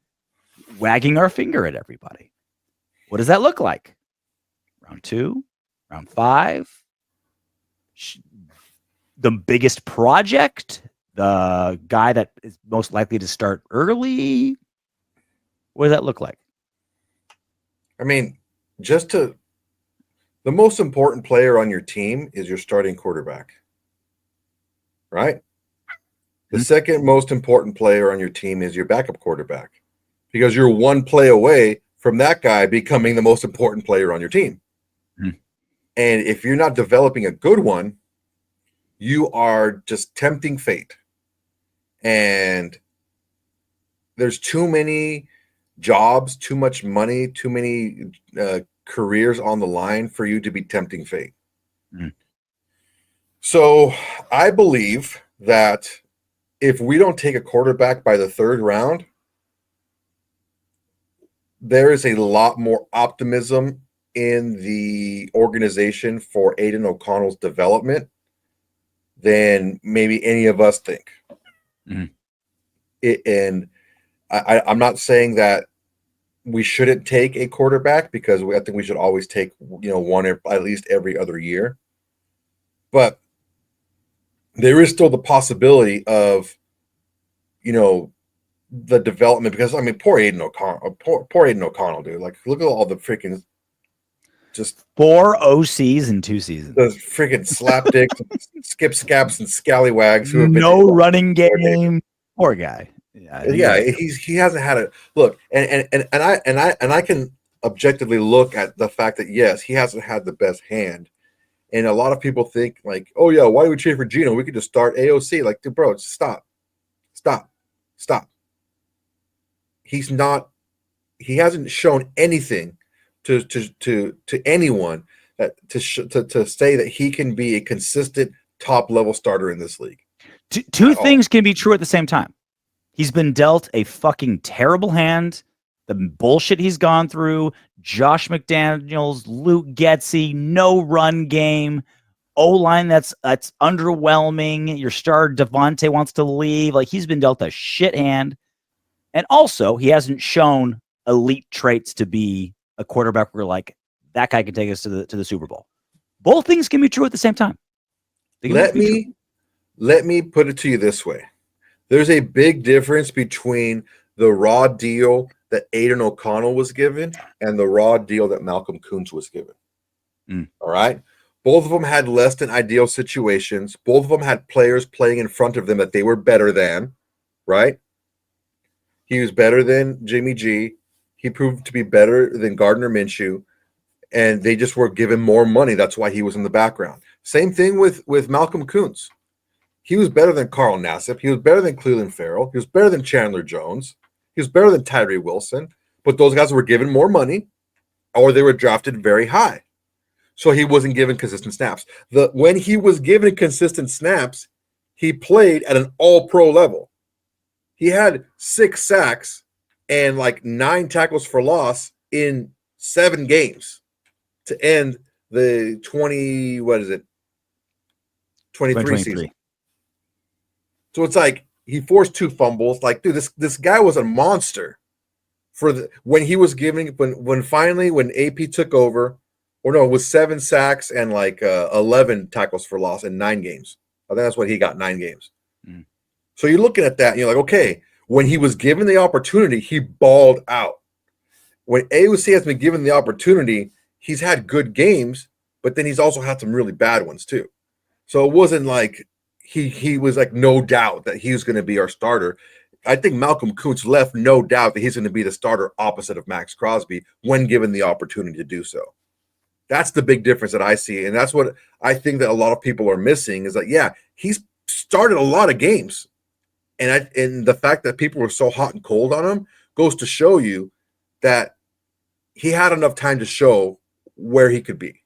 wagging our finger at everybody. What does that look like? Round 2, round 5, the biggest project, the guy that is most likely to start early. What does that look like? I mean, the most important player on your team is your starting quarterback, right? The second most important player on your team is your backup quarterback, because you're 1 play away from that guy becoming the most important player on your team. And if you're not developing a good one, you are just tempting fate. And there's too many jobs, too much money, too many careers on the line for you to be tempting fate. So I believe that if we don't take a quarterback by the 3rd round, there is a lot more optimism in the organization for Aiden O'Connell's development than maybe any of us think. And I'm not saying that we shouldn't take a quarterback, because I think we should always take, one at least every other year. But there is still the possibility of, the development, because I mean, poor Aiden O'Connell, dude. Like, look at all the freaking just 4 OCs in 2 seasons. Those freaking slapdicks, skip scaps, and scallywags who have been no running game. Poor guy. Yeah, he hasn't had a look, and I can objectively look at the fact that yes, he hasn't had the best hand, and a lot of people think like, oh yeah, why do we trade for Geno? We could just start AOC. Like, dude, bro, stop. He hasn't shown anything to anyone that to say that he can be a consistent top level starter in this league. Two things can be true at the same time. He's been dealt a fucking terrible hand. The bullshit he's gone through, Josh McDaniels, Luke Getsy, no run game, O-line that's underwhelming. Your star Devontae wants to leave. Like, he's been dealt a shit hand. And also, he hasn't shown elite traits to be a quarterback where like that guy can take us to the Super Bowl. Both things can be true at the same time. Let me put it to you this way. There's a big difference between the raw deal that Aiden O'Connell was given and the raw deal that Malcolm Koonce was given. All right? Both of them had less than ideal situations. Both of them had players playing in front of them that they were better than, right? He was better than Jimmy G. He proved to be better than Gardner Minshew, and they just were given more money. That's why he was in the background. Same thing with Malcolm Kuntz. He was better than Carl Nassib. He was better than Cleveland Farrell. He was better than Chandler Jones. He was better than Tyree Wilson. But those guys were given more money, or they were drafted very high. So he wasn't given consistent snaps. When he was given consistent snaps, he played at an all-pro level. He had 6 sacks and like 9 tackles for loss in 7 games to end the 23 season. So it's like he forced 2 fumbles. Like, dude, this guy was a monster when he was giving when AP took over, or no, it was 7 sacks and like 11 tackles for loss in 9 games. I think that's what he got, 9 games. Mm. So you're looking at that and you're like, okay, when he was given the opportunity, he balled out. When AOC has been given the opportunity, he's had good games, but then he's also had some really bad ones too. So it wasn't like he was like no doubt that he was going to be our starter. I think Malcolm Kuntz left no doubt that he's going to be the starter opposite of Maxx Crosby when given the opportunity to do so. That's the big difference that I see. And that's what I think that a lot of people are missing is that, yeah, he's started a lot of games. And the fact that people were so hot and cold on him goes to show you that he had enough time to show where he could be.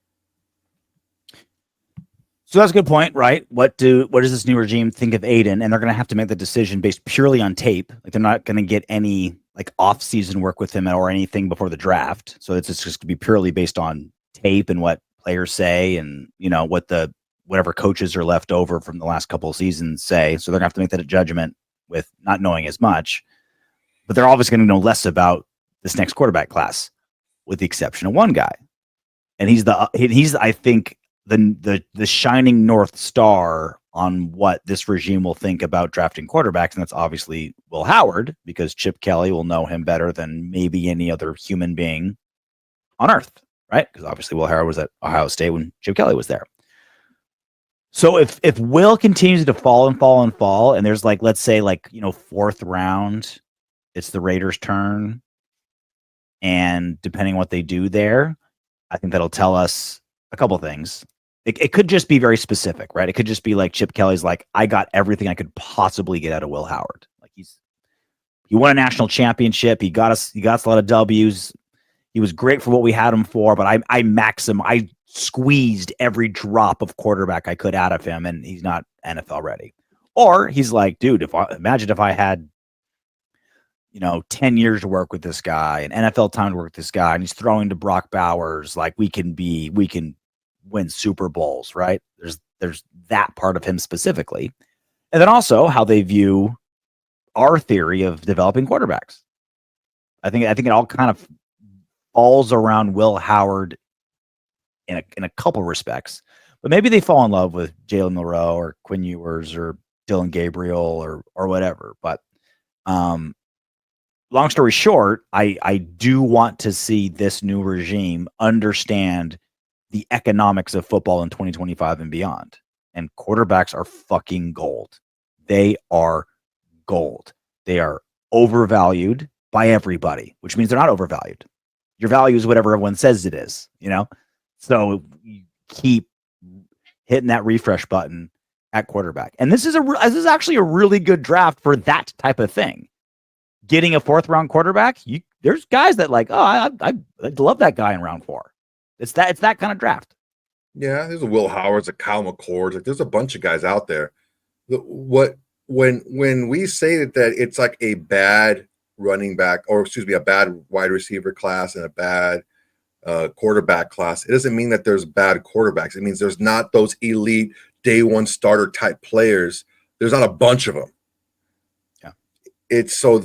So that's a good point, right? What does this new regime think of Aiden? And they're going to have to make the decision based purely on tape. Like they're not going to get any like off-season work with him or anything before the draft. So it's just going to be purely based on tape and what players say, and what whatever coaches are left over from the last couple of seasons say. So they're gonna have to make that a judgment with not knowing as much, but they're obviously going to know less about this next quarterback class, with the exception of one guy, and he's I think the shining north star on what this regime will think about drafting quarterbacks, and that's obviously Will Howard, because Chip Kelly will know him better than maybe any other human being on earth. Right? Because obviously Will Howard was at Ohio State when Chip Kelly was there. So if Will continues to fall, and there's like, let's say like, 4th round, it's the Raiders' turn, and depending on what they do there, I think that'll tell us a couple things. It could just be very specific, right? It could just be like Chip Kelly's like, I got everything I could possibly get out of Will Howard. Like he won a national championship. He got us a lot of W's. He was great for what we had him for, but I squeezed every drop of quarterback I could out of him, and he's not NFL ready. Or he's like, dude, imagine if I had, 10 years to work with this guy and NFL time to work with this guy, and he's throwing to Brock Bowers, like we can win Super Bowls, right? There's that part of him specifically. And then also how they view our theory of developing quarterbacks. I think it all kind of falls around Will Howard in a couple respects, but maybe they fall in love with Jalen Milroe or Quinn Ewers or Dylan Gabriel or whatever. But long story short, I do want to see this new regime understand the economics of football in 2025 and beyond. And quarterbacks are fucking gold. They are gold. They are overvalued by everybody, which means they're not overvalued. Your value is whatever everyone says it is, So you keep hitting that refresh button at quarterback. And this is actually a really good draft for that type of thing. Getting a 4th round quarterback, there's guys that like, I'd love that guy in round 4. It's that kind of draft. Yeah, there's a Will Howard's, a Kyle McCord's, like there's a bunch of guys out there. When we say that it's like a bad running back, or excuse me, a bad wide receiver class and a bad quarterback class, it doesn't mean that there's bad quarterbacks. It means there's not those elite day one starter type players. There's not a bunch of them. Yeah, it's so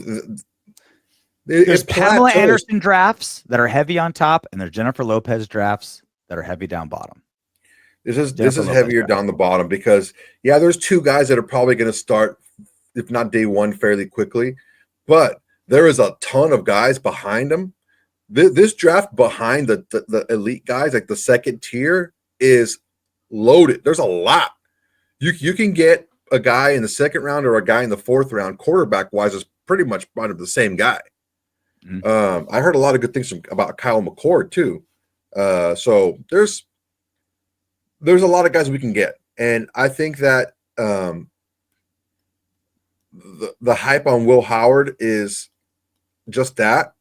there's Pamela Anderson drafts that are heavy on top, and there's Jennifer Lopez drafts that are heavy down bottom. This is heavier down the bottom because there's 2 guys that are probably going to start, if not day one, fairly quickly, but there is a ton of guys behind them. This draft behind the elite guys, like the second tier, is loaded. There's a lot. You can get a guy in the 2nd round or a guy in the 4th round, quarterback wise, is pretty much part of the same guy. Mm-hmm. I heard a lot of good things about Kyle McCord too. So there's a lot of guys we can get, and I think that the hype on Will Howard is just that.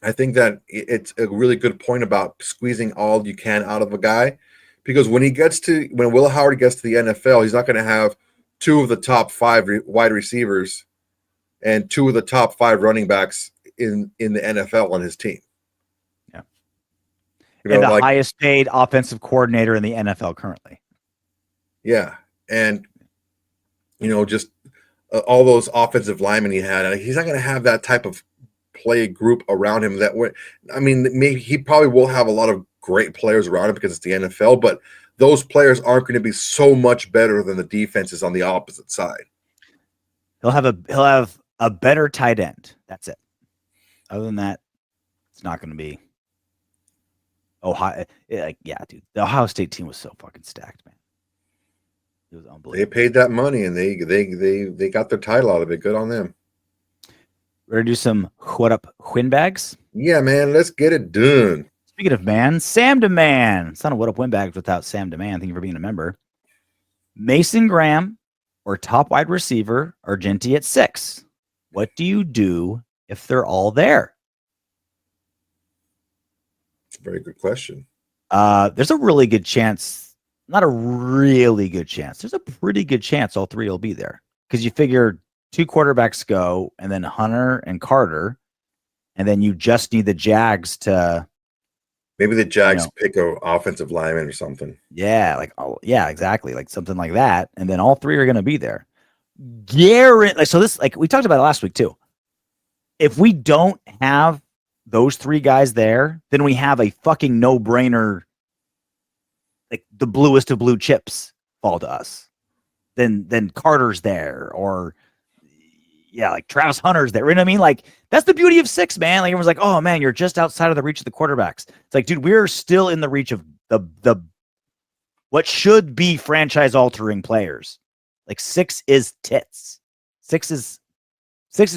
I think that it's a really good point about squeezing all you can out of a guy, because when Will Howard gets to the NFL, he's not going to have 2 of the top 5 wide receivers and 2 of the top 5 running backs in the NFL on his team. Yeah. You And know, the highest paid offensive coordinator in the NFL currently. Yeah. And, just all those offensive linemen he had, he's not going to have that type of play group around him that way. I mean, maybe he probably will have a lot of great players around him because it's the NFL, but those players aren't going to be so much better than the defenses on the opposite side. He'll have a better tight end. That's it. Other than that, it's not going to be Ohio. Yeah, dude, the Ohio State team was so fucking stacked, man. It was unbelievable. They paid that money and they got their title out of it. Good on them. We're gonna do some what up Windbags. Yeah, man, let's get it done. Speaking of man, Sam DeMan. It's not a what up Windbags without Sam DeMan. Thank you for being a member. Mason Graham or top wide receiver or Jeanty at 6. What do you do if they're all there? It's a very good question. There's a really good chance. Not a really good chance. There's a pretty good chance all 3 will be there, because you figure 2 quarterbacks go, and then Hunter and Carter, and then you just need the Jags to. Maybe the Jags pick an offensive lineman or something. Yeah, exactly, like something like that, and then all 3 are going to be there. Garrett, so this, we talked about it last week too. If we don't have those 3 guys there, then we have a fucking no-brainer. Like the bluest of blue chips fall to us. Then Carter's there, or. Yeah, like Travis Hunter's there. You know what I mean? Like, that's the beauty of 6, man. Like, everyone's like, oh, man, you're just outside of the reach of the quarterbacks. It's like, dude, we're still in the reach of the what should be franchise-altering players. Like, 6 is tits. 6 is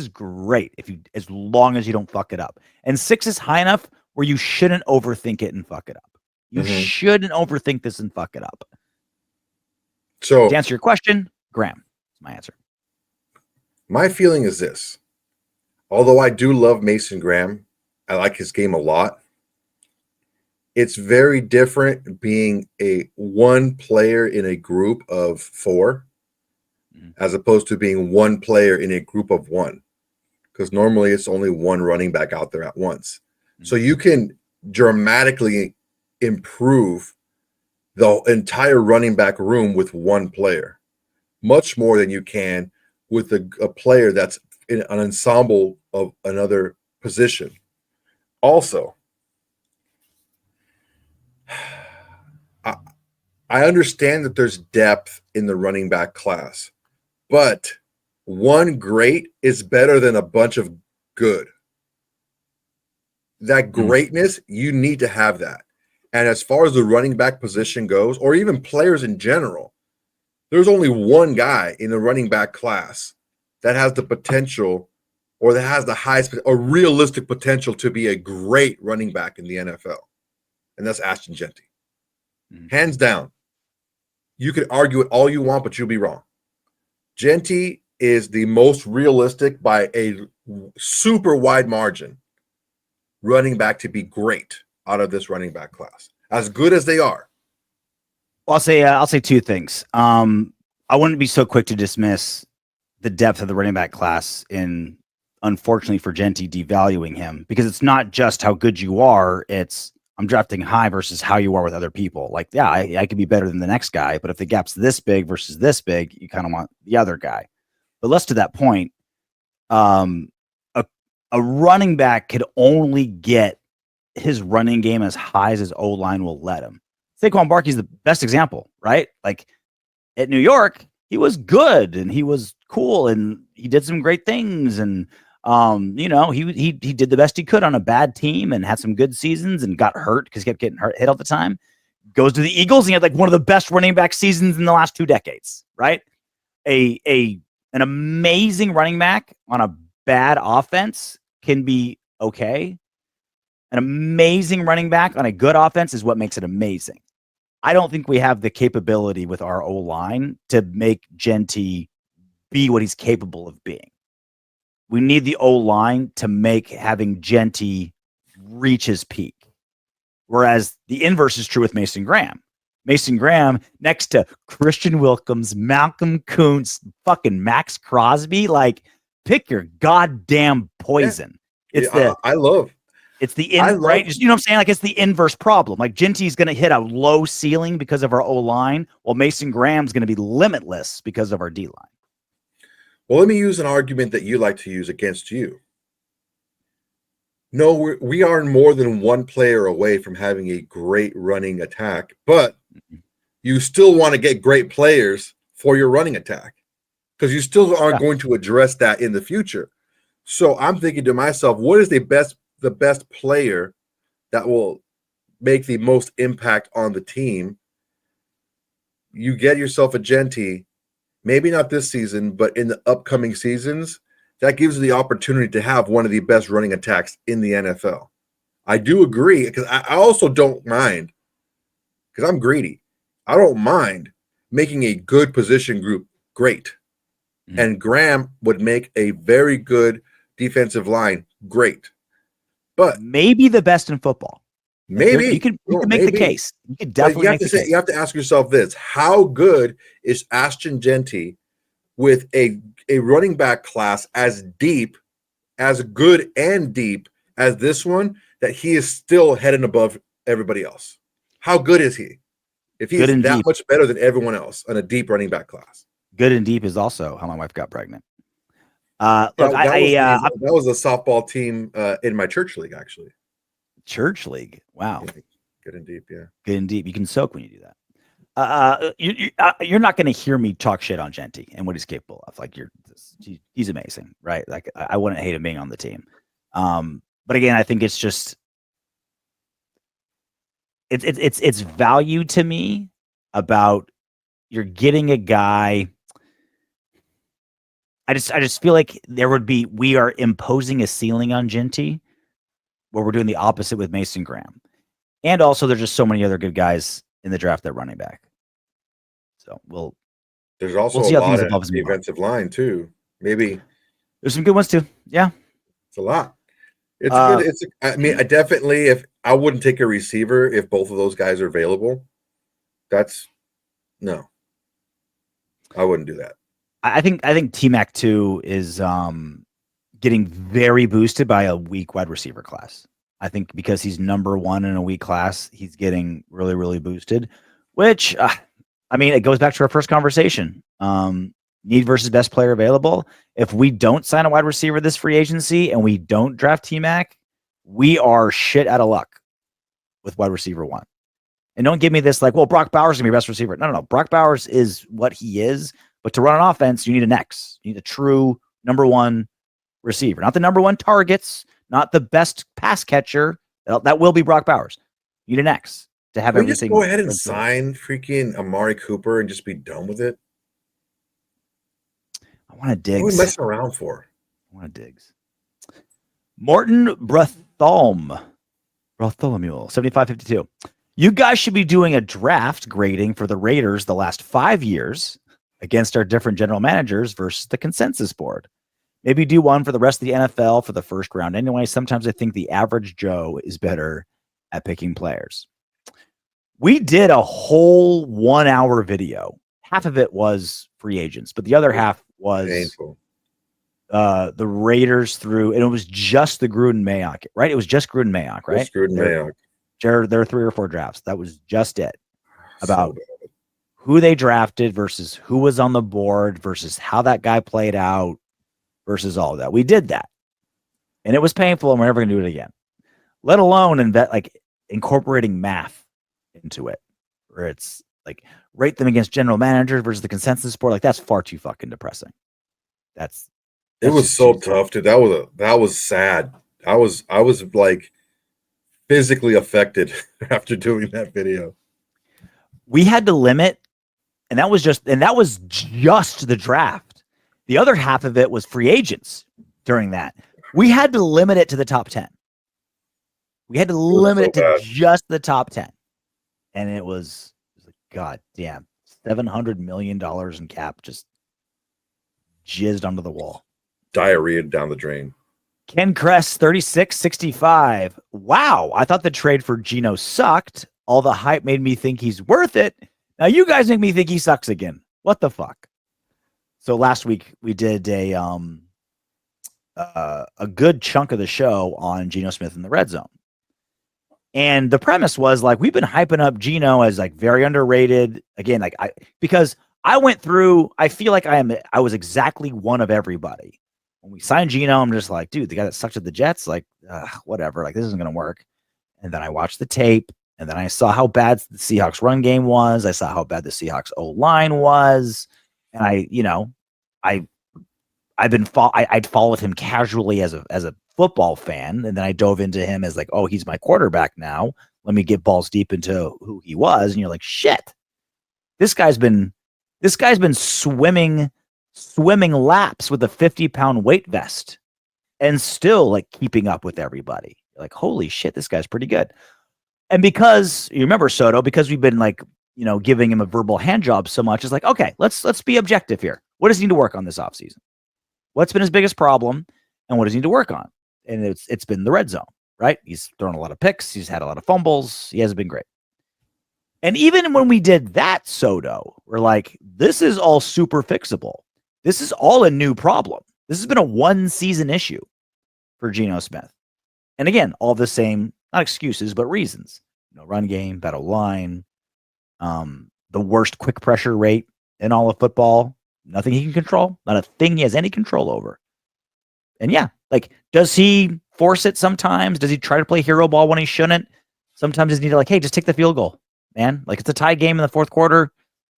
great as long as you don't fuck it up. And 6 is high enough where you shouldn't overthink it and fuck it up. You shouldn't overthink this and fuck it up. So, to answer your question, Graham is my answer. My feeling is this. Although I do love Mason Graham, I like his game a lot. It's very different being a one player in a group of 4 as opposed to being one player in a group of 1. Because normally it's only one running back out there at once. So you can dramatically improve the entire running back room with one player, much more than you can with a player that's in an ensemble of another position. Also, I understand that there's depth in the running back class, but one great is better than a bunch of good. That greatness, you need to have that. And as far as the running back position goes, or even players in general, there's only one guy in the running back class that has the potential, or that has the highest or realistic potential to be a great running back in the NFL. And that's Ashton Jeanty. Hands down. You could argue it all you want, but you'll be wrong. Jeanty is the most realistic by a super wide margin running back to be great out of this running back class, as good as they are. Well, I'll say 2 things. I wouldn't be so quick to dismiss the depth of the running back class in, unfortunately for Jeanty, devaluing him, because it's not just how good you are. It's I'm drafting high versus how you are with other people. Like, yeah, I could be better than the next guy, but if the gap's this big versus this big, you kind of want the other guy. But less to that point, a running back could only get his running game as high as his O-line will let him. Saquon Barkley's the best example, right? Like at New York, he was good and he was cool and he did some great things. And, he did the best he could on a bad team and had some good seasons and got hurt because he kept getting hit all the time. Goes to the Eagles and he had like one of the best running back seasons in the last 2 decades, right? And An amazing running back on a bad offense can be okay. An amazing running back on a good offense is what makes it amazing. I don't think we have the capability with our O-line to make Jeanty be what he's capable of being. We need the O-line to make having Jeanty reach his peak. Whereas the inverse is true with Mason Graham. Mason Graham next to Christian Wilkins, Malcolm Kuntz, fucking Maxx Crosby, like pick your goddamn poison. It's right. You know what I'm saying? Like it's the inverse problem. Like Jeanty's going to hit a low ceiling because of our O-line, while Mason Graham's going to be limitless because of our D-line. Well, let me use an argument that you like to use against you. No, we are more than one player away from having a great running attack, but you still want to get great players for your running attack because you still aren't going to address that in the future. So I'm thinking to myself, what is the best player that will make the most impact on the team? You get yourself a Jeanty, maybe not this season, but in the upcoming seasons, that gives you the opportunity to have one of the best running attacks in the NFL. I do agree, because I also don't mind, because I'm greedy. I don't mind making a good position group great. Mm-hmm. And Graham would make a very good defensive line great. But maybe the best in football. Maybe you can make the case. You could definitely make the case. You have to ask yourself this: how good is Ashton Jeanty with a running back class as deep, as good and deep as this one, that he is still head and above everybody else? How good is he? If he is that much better than everyone else on a deep running back class. Good and deep is also how my wife got pregnant. That was a softball team in my church league, actually. Church league. Wow. Yeah, good and deep. Yeah. Good and deep. You can soak when you do that. You're not going to hear me talk shit on Jeanty and what he's capable of. Like he's amazing, right? Like I wouldn't hate him being on the team. But again, I think it's just, it's value to me about you're getting a guy. I just feel like we are imposing a ceiling on Jeanty where we're doing the opposite with Mason Graham. And also there's just so many other good guys in the draft that running back. So there's also a lot of defensive line too. Maybe there's some good ones too. Yeah. It's a lot. It's good. I mean, if I wouldn't take a receiver if both of those guys are available. No. I wouldn't do that. I think T-Mac 2 is getting very boosted by a weak wide receiver class. I think because he's number one in a weak class, he's getting really, really boosted, which, it goes back to our first conversation. Need versus best player available. If we don't sign a wide receiver this free agency and we don't draft T-Mac, we are shit out of luck with wide receiver one. And don't give me this like, well, Brock Bowers is going to be best receiver. No. Brock Bowers is what he is. But to run an offense, you need an X. You need a true number one receiver. Not the number one targets, not the best pass catcher. That will be Brock Bowers. You need an X to have everything. Just go ahead and sign freaking Amari Cooper and just be done with it. I want to dig. What are we messing around for? I want to digs. Morton Bartholomew, 7552. You guys should be doing a draft grading for the Raiders the last 5 years against our different general managers versus the consensus board. Maybe do one for the rest of the NFL for the first round. Anyway, sometimes I think the average Joe is better at picking players. We did a whole 1 hour video. Half of it was free agents, but the other half was the Raiders through, and it was just the Gruden Mayock, right? It was just Gruden Mayock, right? Just Gruden Mayock. There are 3 or 4 drafts. That was just it. About who they drafted versus who was on the board versus how that guy played out versus all of that. We did that. And it was painful, and we're never going to do it again. Let alone incorporating math into it, where it's like rate them against general managers versus the consensus board. Like that's far too fucking depressing. It was so tough, dude. That was sad. I was like physically affected after doing that video. We had to limit, and that was just the draft. The other half of it was free agents during that. We had to limit it to the top 10. We had to limit it to just the top 10. And it was like, God damn, $700 million in cap just jizzed onto the wall. Diarrhea down the drain. Ken Kress, 3665. Wow, I thought the trade for Geno sucked. All the hype made me think he's worth it. Now you guys make me think he sucks again. What the fuck? So last week we did a good chunk of the show on Geno Smith in the red zone. And the premise was like, we've been hyping up Geno as like very underrated. Again, like because I went through, I feel like I was exactly one of everybody. When we signed Geno, I'm just like, dude, the guy that sucked at the Jets, like, whatever, like this isn't going to work. And then I watched the tape, and then I saw how bad the Seahawks run game was. I saw how bad the Seahawks O-line was. And I'd followed him casually as a football fan, and then I dove into him as like, oh, he's my quarterback now. Let me get balls deep into who he was. And you're like, shit, this guy's been swimming laps with a 50-pound weight vest and still like keeping up with everybody. You're like, holy shit, this guy's pretty good. And because you remember Soto, because we've been like, giving him a verbal hand job so much, it's like, okay, let's be objective here. What does he need to work on this offseason? What's been his biggest problem, and what does he need to work on? And it's been the red zone, right? He's thrown a lot of picks. He's had a lot of fumbles. He hasn't been great. And even when we did that, Soto, we're like, this is all super fixable. This is all a new problem. This has been a one-season issue for Geno Smith. And again, all the same, not excuses, but reasons. No run game, bad line, the worst quick pressure rate in all of football. Nothing he can control. Not a thing he has any control over. And yeah, like, does he force it sometimes? Does he try to play hero ball when he shouldn't? Sometimes he's need to like, hey, just take the field goal, man. Like, it's a tie game in the fourth quarter.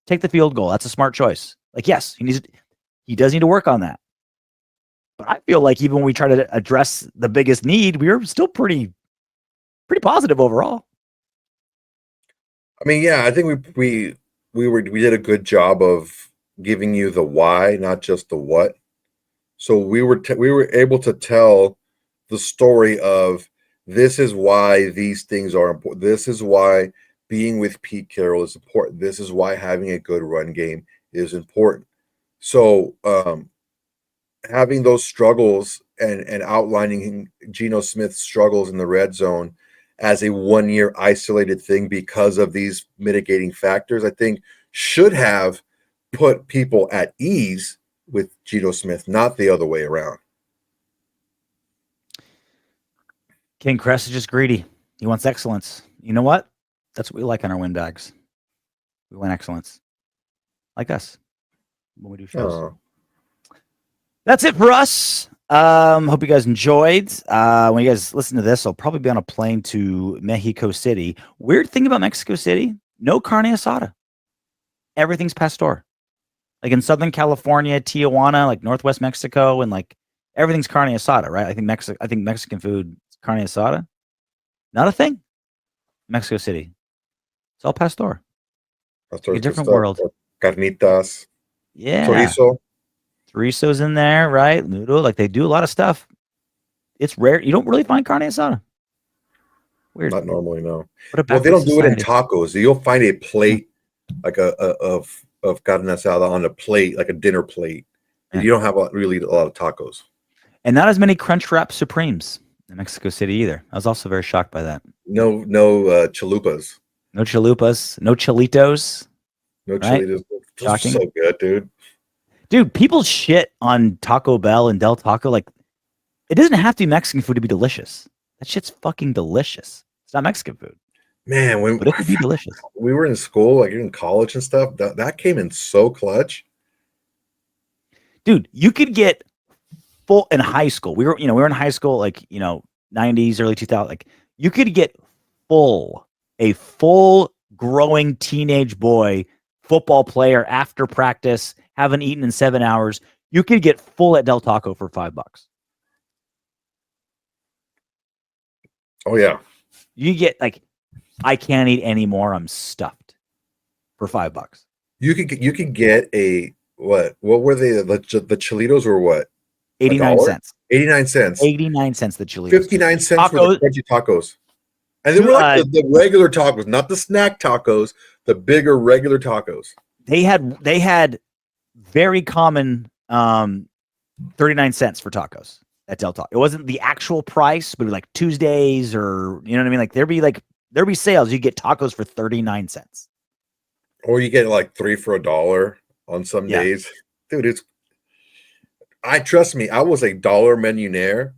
Take the field goal. That's a smart choice. Like, yes, he does need to work on that. But I feel like even when we try to address the biggest need, we were still pretty positive overall. I mean, yeah, I think we did a good job of giving you the why, not just the what. So we were able to tell the story of this is why these things are important. This is why being with Pete Carroll is important. This is why having a good run game is important. So having those struggles and outlining Geno Smith's struggles in the red zone as a 1 year isolated thing because of these mitigating factors, I think should have put people at ease with Geno Smith, not the other way around. King Kress is just greedy. He wants excellence. You know what? That's what we like on our Windbags. We want excellence. Like us when we do shows. That's it for us. Hope you guys enjoyed. When you guys listen to this, I'll probably be on a plane to Mexico City. Weird thing about Mexico City, no carne asada. Everything's pastor. Like in Southern California, Tijuana, like Northwest Mexico, and like everything's carne asada, right? I think Mexican food, carne asada, not a thing. Mexico City, it's all pastor. Like a different world. Carnitas. Yeah. Chorizo's in there, right? Noodle, like they do a lot of stuff. It's rare. You don't really find carne asada. Weird. Not normally, no. Well, they don't do it in tacos. You'll find a plate like of carne asada on a plate, like a dinner plate. Yeah. You don't have really a lot of tacos. And not as many Crunchwrap Supremes in Mexico City either. I was also very shocked by that. No chalupas. No chalupas. No chilitos. No chilitos. Shocking. So good, dude. Dude, people shit on Taco Bell and Del Taco. Like, it doesn't have to be Mexican food to be delicious. That shit's fucking delicious. It's not Mexican food. Man, but it could be delicious. We were in school, like in college and stuff. That came in so clutch. Dude, you could get full in high school. We were in high school, like, 90s, early 2000s. Like, you could get a full growing teenage boy, football player after practice, haven't eaten in 7 hours. You could get full at Del Taco for $5. Oh yeah. You get like, I can't eat anymore. I'm stuffed for $5. You could get a what were they? The Chilitos were what? 89 cents. 89 cents. 89 cents the Chilitos. 59 cents for the crunchy tacos. And they were like the regular tacos, not the snack tacos, the bigger regular tacos. They had very common 39 cents for tacos at Del Taco. It wasn't the actual price, but like Tuesdays or you know what I mean? Like there'd be sales. You get tacos for 39 cents. Or you get like 3 for $1 on some days. Dude, trust me, I was a dollar millionaire.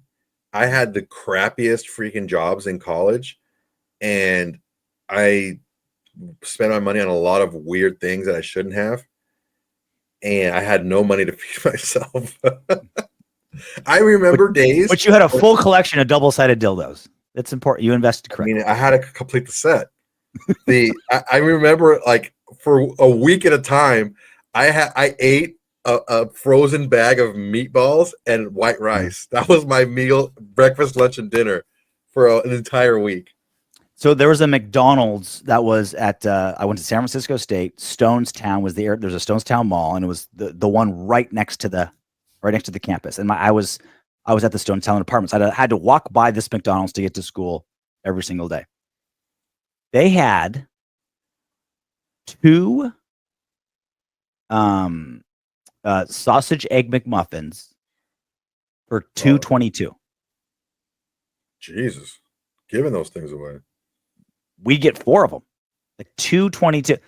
I had the crappiest freaking jobs in college, and I spent my money on a lot of weird things that I shouldn't have, and I had no money to feed myself. I remember days. But you had a full collection of double-sided dildos. That's important. You invested correctly. I mean, I had to complete the set. I remember like for a week at a time, I ate a frozen bag of meatballs and white rice. That was my meal, breakfast, lunch, and dinner for an entire week. So there was a McDonald's that was at I went to San Francisco State. Stonestown was there. There's a Stonestown Mall, and it was the one right next to the campus. And I was at the Stonestown Apartments. I had to walk by this McDonald's to get to school every single day. They had 2 sausage egg McMuffins for $2.22. Jesus, giving those things away. We get 4 of them, like $2.22.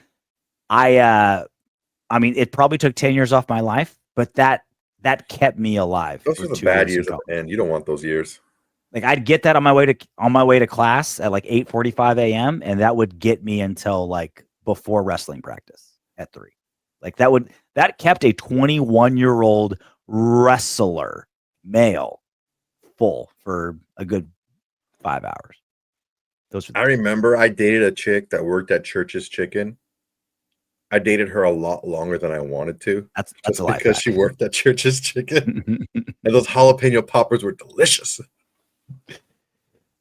I mean, it probably took 10 years off my life, but that kept me alive. Those are the bad years at the end. You don't want those years. Like I'd get that on my way to class at like 8:45 a.m. and that would get me until like before wrestling practice at 3. Like that kept a 21-year-old wrestler male full for a good 5 hours. I remember I dated a chick that worked at Church's Chicken. I dated her a lot longer than I wanted to. That's a lie. Because she worked at Church's Chicken. And those jalapeno poppers were delicious.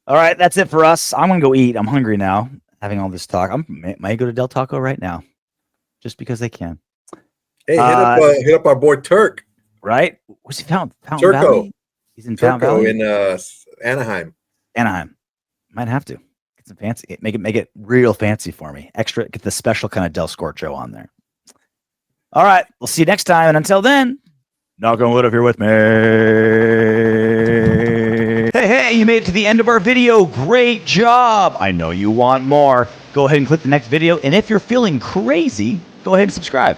All right, that's it for us. I'm gonna go eat. I'm hungry now. Having all this talk, I might go to Del Taco right now, just because I can. Hey, hit up our boy Turk. Right? What's he found? Turco. Valley? He's in Fountain Valley? In Anaheim. Might have to get some fancy. Make it real fancy for me. Extra. Get the special kind of Del Scorcho on there. All right. We'll see you next time. And until then, knock on wood if you're with me. Hey, you made it to the end of our video. Great job. I know you want more. Go ahead and click the next video. And if you're feeling crazy, go ahead and subscribe.